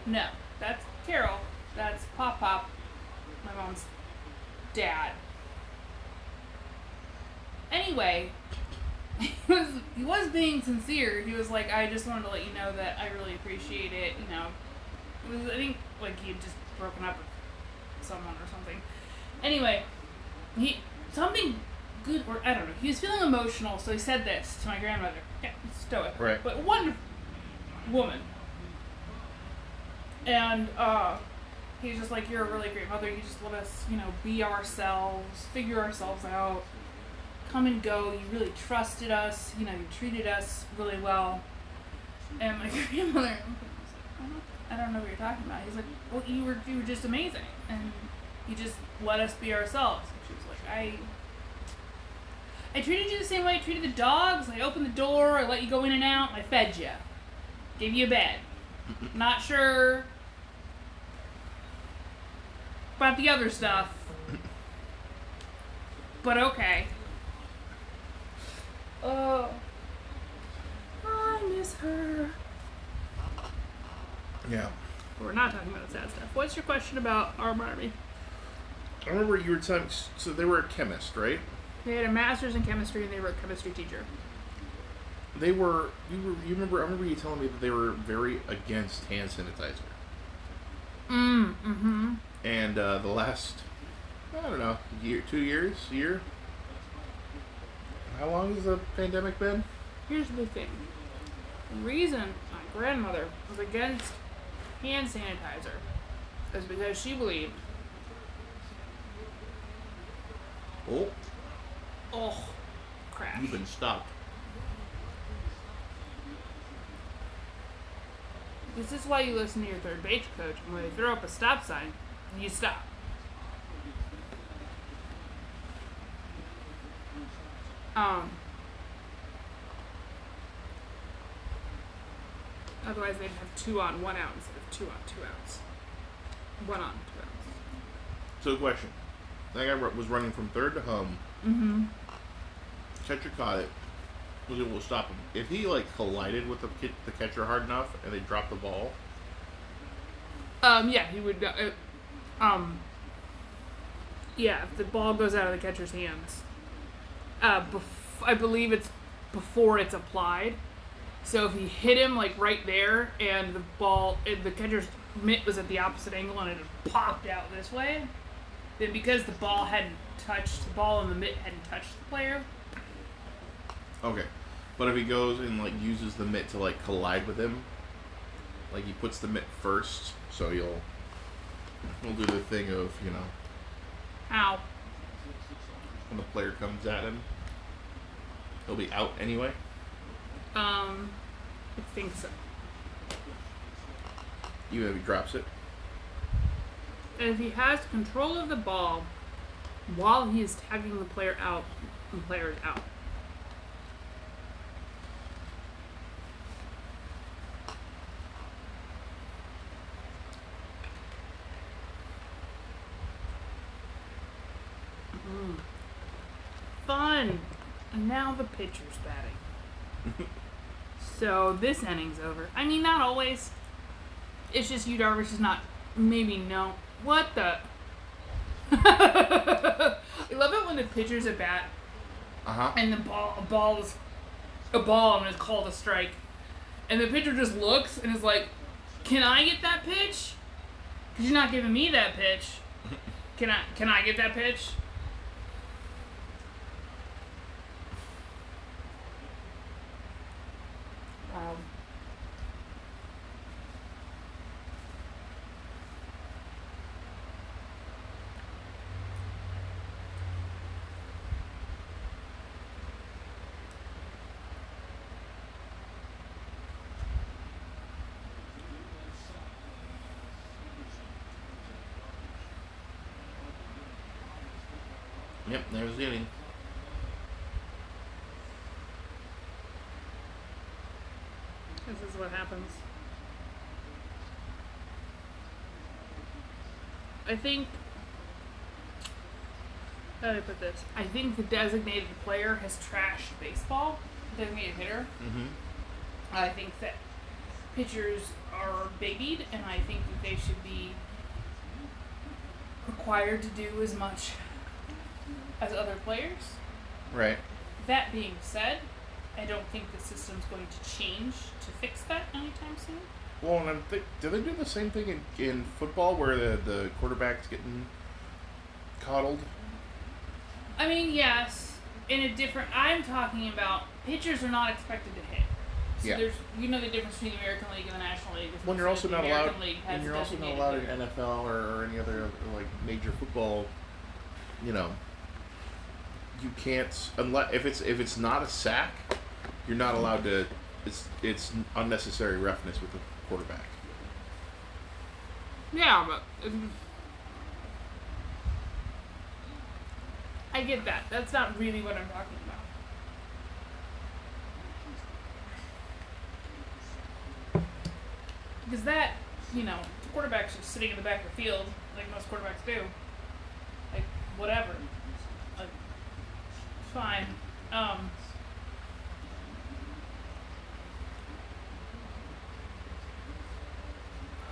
No, that's Carol. That's Pop, my mom's dad. Anyway, he was being sincere. He was like, I just wanted to let you know that I really appreciate it. It was, I think like he had just broken up with someone or something. Anyway, something good, or I don't know. He was feeling emotional, so he said this to my grandmother. Yeah, stoic, right? But wonderful woman. And he's just like, you're a really great mother. You just let us, be ourselves, figure ourselves out, come and go. You really trusted us. You treated us really well. And my grandmother was like, I don't know what you're talking about. He's like, well, you were just amazing, and you just let us be ourselves. And she was like, I treated you the same way I treated the dogs. I opened the door. I let you go in and out. I fed you, gave you a bed. Not sure about the other stuff, but okay. Oh, I miss her. Yeah. But we're not talking about sad stuff. What's your question about our Barbie? I remember you were telling. So they were a chemist, right? They had a master's in chemistry, and they were a chemistry teacher. They were. You remember? I remember you telling me that they were very against hand sanitizer. Mm-hmm. And the last, I don't know, year. How long has the pandemic been? Here's the thing. The reason my grandmother was against hand sanitizer is because she believed. Oh, crash. You've been stopped. This is why you listen to your third base coach, and when they throw up a stop sign, you stop. Otherwise they'd have 2 on, 1 out instead of 2 on, 2 outs. 1 on, 2 outs. So, question. That guy was running from third to home. Mm-hmm. Catcher caught it. Was able to stop him. If he collided with the catcher hard enough and they dropped the ball. Yeah, he would. Yeah, if the ball goes out of the catcher's hands, I believe it's before it's applied. So if he hit him right there, and the catcher's mitt was at the opposite angle, and it had popped out this way, then because the ball and the mitt hadn't touched the player. Okay, but if he goes and uses the mitt to collide with him, he puts the mitt first, so he'll do the thing of Ow. when the player comes at him, he'll be out anyway. I think so. Even if he drops it. And if he has control of the ball while he is tagging the player out, the player is out. Fun! And now the pitcher's batting. So this inning's over. I mean, not always. It's just Yu Darvish is not. Maybe no. What the? I love it when the pitcher's at bat and a ball is and it's called a strike, and the pitcher just looks and is like, "Can I get that pitch? Because you're not giving me that pitch. Can I get that pitch?" Yep, there's the inning. This is what happens. I think. How do I put this? I think the designated player has trashed baseball. Designated hitter. Mm-hmm. I think that pitchers are babied, and I think that they should be required to do as much as other players. Right. That being said, I don't think the system's going to change to fix that anytime soon. Well, and do they do the same thing in football where the quarterback's getting coddled? I mean, yes, in a different. I'm talking about pitchers are not expected to hit. So Yeah. there's, the difference between the American League and the National League. When you're also not allowed, and you're also not allowed in NFL or any other like major football. You can't unless if it's not a sack, you're not allowed to. It's unnecessary roughness with the quarterback. Yeah, but I get that. That's not really what I'm talking about. Because that, the quarterback's just sitting in the back of the field, like most quarterbacks do. Like, whatever. Like, it's fine.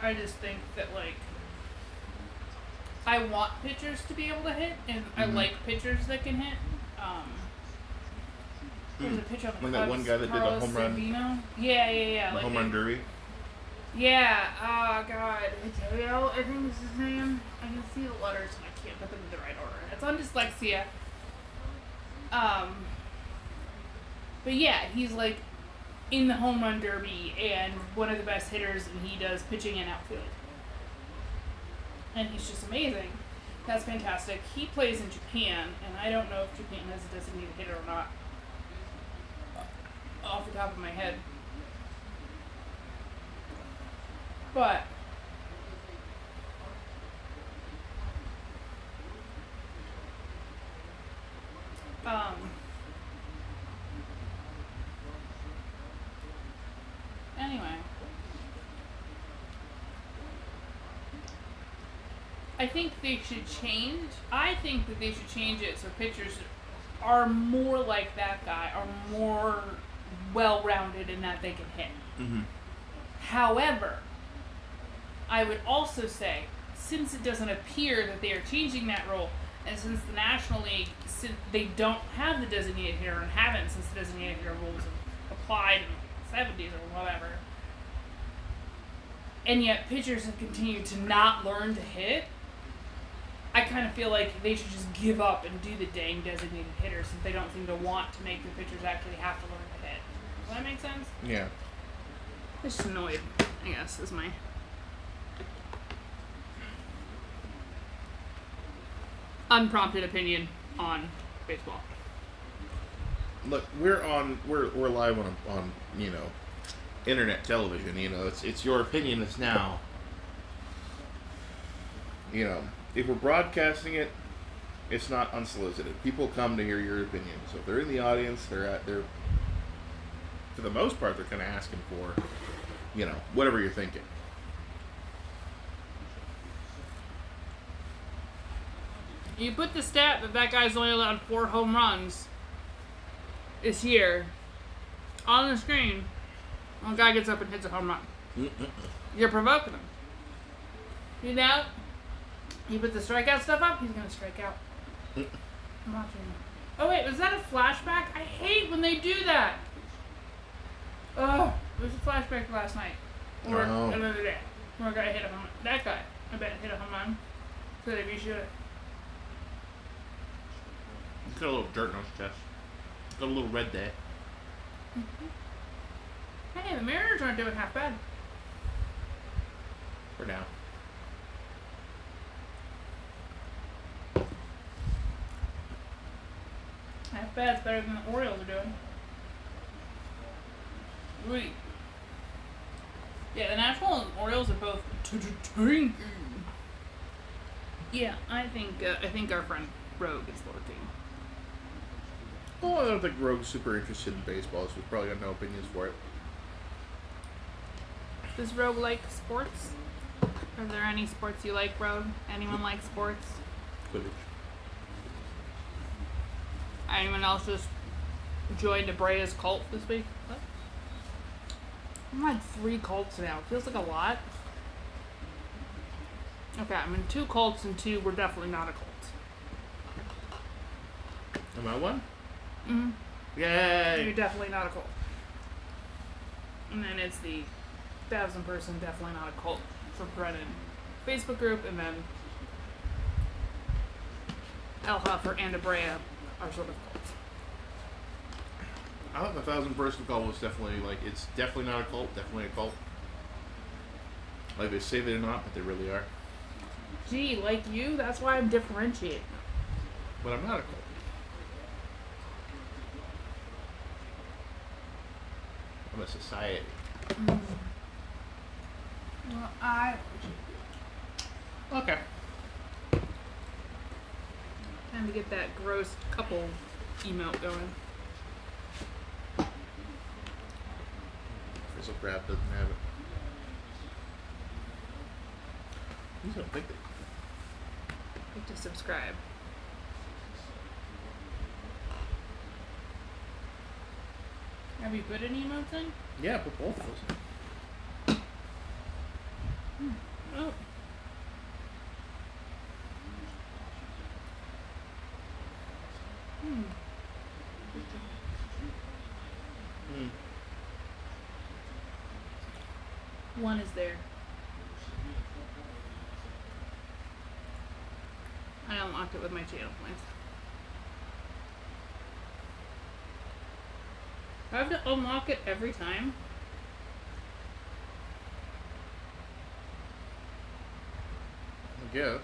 I just think that, I want pitchers to be able to hit, and I like pitchers that can hit. There's a pitcher on the When Cubs, that one guy that did the Carlos home run. Savino. Yeah. The home run derby. Yeah, oh god. Hideo, I think is his name. I can see the letters and I can't put them in the right order. It's on dyslexia. But yeah, he's in the home run derby and one of the best hitters, and he does pitching and outfield. And he's just amazing. That's fantastic. He plays in Japan, and I don't know if Japan has a designated hitter or not. Off the top of my head. But anyway, I think they should change. I think that they should change it so pitchers are more like that guy, are more well-rounded in that they can hit. Mm-hmm. However, I would also say, since it doesn't appear that they are changing that rule, and since the National League, since they don't have the designated hitter and haven't since the designated hitter rules have applied in the 70s or whatever, and yet pitchers have continued to not learn to hit, I kind of feel like they should just give up and do the dang designated hitter since they don't seem to want to make the pitchers actually have to learn to hit. Does that make sense? Yeah. It's just annoyed, I guess, is my unprompted opinion on baseball. Look, we're live on internet television. It's your opinion is now. If we're broadcasting it, it's not unsolicited. People come to hear your opinion. So if they're in the audience, they're for the most part, they're kind of asking for, whatever you're thinking. You put the stat that guy's only allowed 4 home runs this year on the screen. One guy gets up and hits a home run. You're provoking him. You know? You put the strikeout stuff up, he's gonna strike out. I'm watching. Oh wait, was that a flashback? I hate when they do that. Oh, it was a flashback last night. Or Oh. another day. Where a guy hit a home run. That guy, I bet, hit a home run. So they reshoot it. He's got a little dirt on his chest. He's got a little red day. Hey, the Mariners aren't doing half bad. For now. Half bad's better than the Orioles are doing. Wait. Yeah, the Nationals and Orioles are both tanking. Yeah, I think our friend Rogue is lurking. Oh, I don't think Rogue's super interested in baseball, so he's probably got no opinions for it. Does Rogue like sports? Are there any sports you like, Rogue? Anyone like sports? Quidditch. Anyone else just joined Abrea's cult this week? What? I'm like 3 cults now. It feels like a lot. Okay, I'm in 2 cults and 2 we're definitely not a cult. Am I one? Mm-hmm. Yay! You're definitely not a cult. And then it's the 1,000-person definitely not a cult for Brennan Facebook group, and then El Huffer and Abrea are sort of cults. I thought the 1,000-person cult was definitely, like, it's definitely not a cult, definitely a cult. Like, they say they're not, but they really are. Gee, like you, that's why I'm differentiating. But I'm not a cult. I'm a society. Well, Okay. time to get that gross couple emote going. Frizzle Crab doesn't have it. He's gonna pick it. Click to subscribe. Have you put an emote in? Yeah, put both of those. Oh. One is there. I unlocked it with my channel points. I have to unlock it every time. I guess.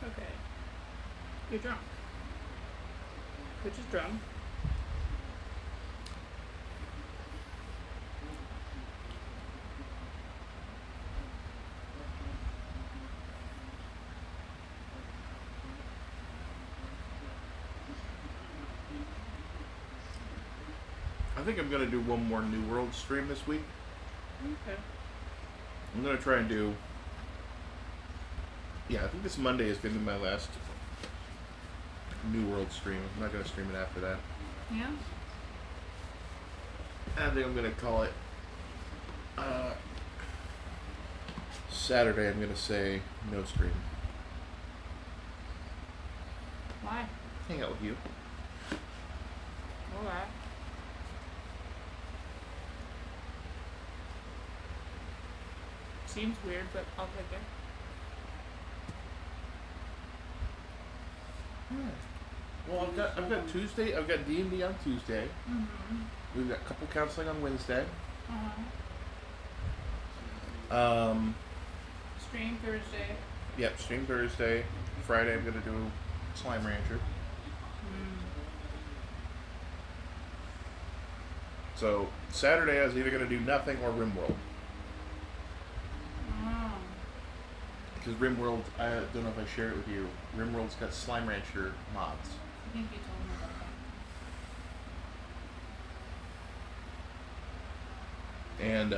Okay. You're drunk. Which is drunk. I think I'm gonna do one more New World stream this week. Okay. I'm gonna try and do. Yeah, I think this Monday is gonna be my last New World stream. I'm not gonna stream it after that. Yeah? I think I'm gonna call it Saturday. I'm gonna say no stream. Why? Hang out with you. Alright. Seems weird, but I'll take it. Well, I've got Tuesday. I've got D&D on Tuesday. Mm-hmm. We've got couple counseling on Wednesday. Uh-huh. Stream Thursday. Yep, stream Thursday. Friday I'm gonna do Slime Rancher. So Saturday I was either gonna do nothing or RimWorld. Oh. Because RimWorld, I don't know if I shared it with you. RimWorld's got Slime Rancher mods. I think you told me about that. And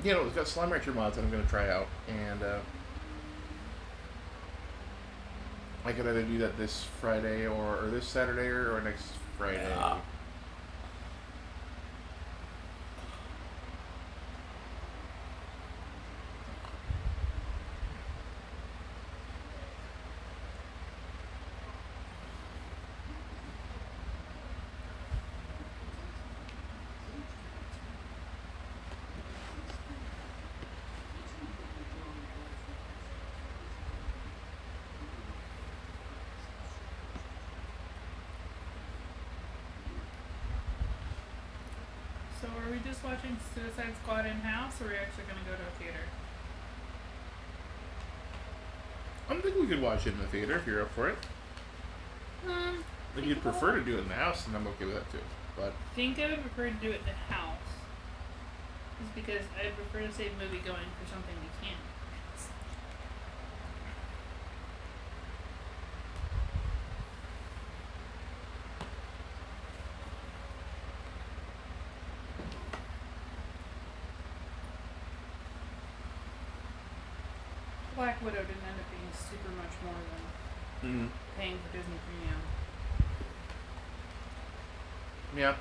you know, it's got Slime Rancher mods that I'm gonna try out. And I could either do that this Friday or this Saturday or next Friday. Yeah. So are we just watching Suicide Squad in-house, or are we actually going to go to a theater? I'm thinking we could watch it in the theater if you're up for it. If you'd prefer to do it in the house, then I'm okay with that too. But I think I would prefer to do it in the house. Just because I prefer to save movie going for something we can't. Black Widow didn't end up being super much more than paying for Disney Premium. yeah,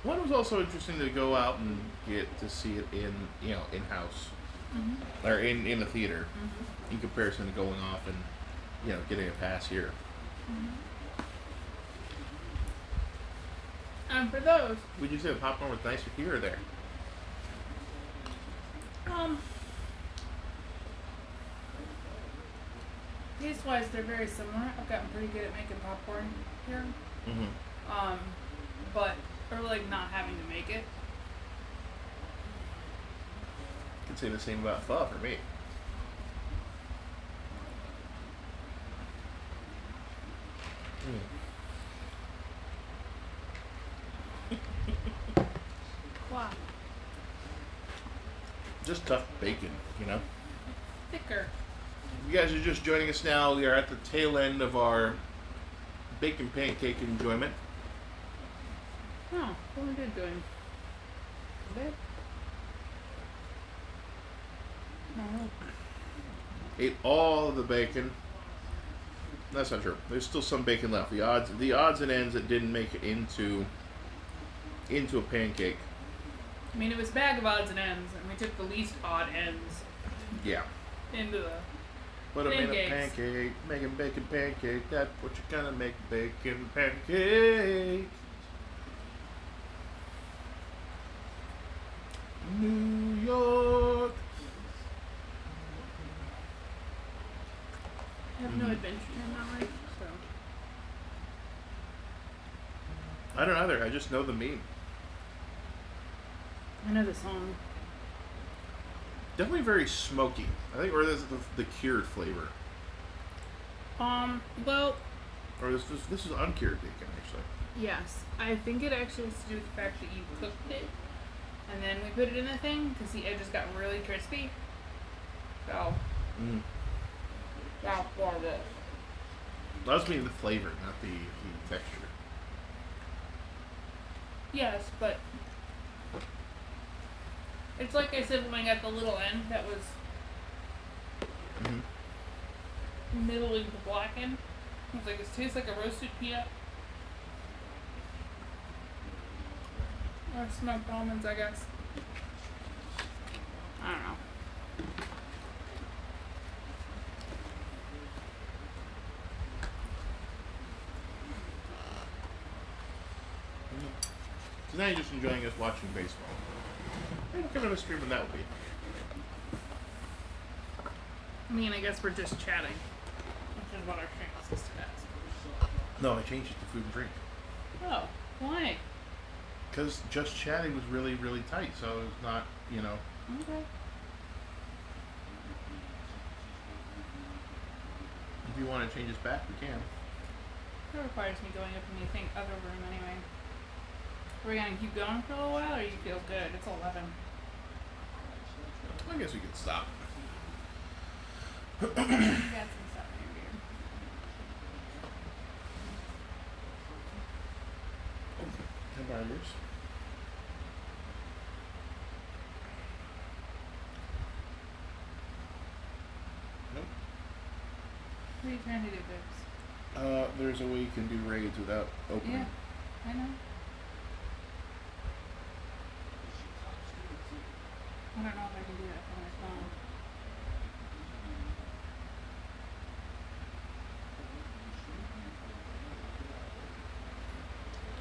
one was also interesting to go out and get to see it in in house or in a theater in comparison to going off and getting a pass here. For those, Would you say the popcorn was nicer here or there? taste-wise, they're very similar. I've gotten pretty good at making popcorn here. But or like not having to make it. Could say the same about pho for me. Wow. Just tough bacon, Thicker. You guys are just joining us now. We are at the tail end of our bacon pancake enjoyment. Oh, what we did doing? Good. No. Ate all of the bacon. That's not true. There's still some bacon left. The odds and ends that didn't make it into a pancake. I mean, it was a bag of odds and ends, and we took the least odd ends Yeah. into the. But I made a Pancakes. pancake, making bacon pancake. That's what you're gonna make, bacon pancake. New York. I have no adventure in my life, so. I don't either. I just know the meme. I know the song. Definitely very smoky. I think, or this is the cured flavor, Well, or this is uncured bacon actually. yes. I think it actually has to do with the fact that you cooked it, and then we put it in the thing, because the edges got really crispy. So, that's what it is. That was meaning the flavor, not the texture. Yes, but it's like I said when I got the little end that was middling to blacken. I was like, it tastes like a roasted peanut. Or smoked almonds, I guess. I don't know. So now you're just enjoying us watching baseball. What kind of a streaming that would be? I mean, I guess we're just chatting, which is what our channel system is. No, I changed it to food and drink. Oh, why? Because just chatting was really, really tight, so it's not, Okay. If you want to change this back, we can. That requires me going up in the other room anyway. Are we gonna keep going for a little while, or you feel good? It's 11. I guess we could stop. You got some stuff in your beard. Can I borrow yours? Nope. What are you trying to do, Bibs? There's a way you can do raids without opening. Yeah, I know. I don't know if I can do that from my phone.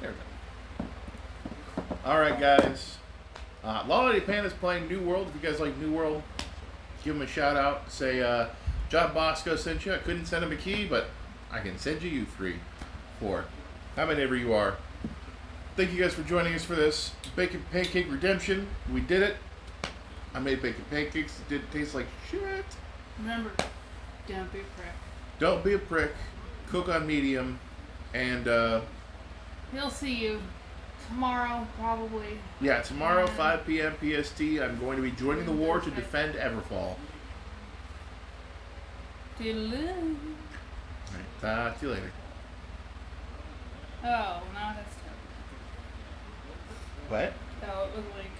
There we go. Alright, guys. Lolly Panda's playing New World. If you guys like New World, give him a shout out. Say, John Bosco sent you. I couldn't send him a key, but I can send you 3, 4, how many ever you are. Thank you guys for joining us for this Bacon Pancake Redemption. We did it. I made bacon pancakes. It did taste like shit. Remember, don't be a prick. Don't be a prick. Cook on medium. And, We'll see you tomorrow, probably. yeah, tomorrow, 5 p.m. PST, I'm going to be joining the war to defend Everfall. Toodaloo. Alright, see you later. Oh, now that's terrible. What? Oh, it was like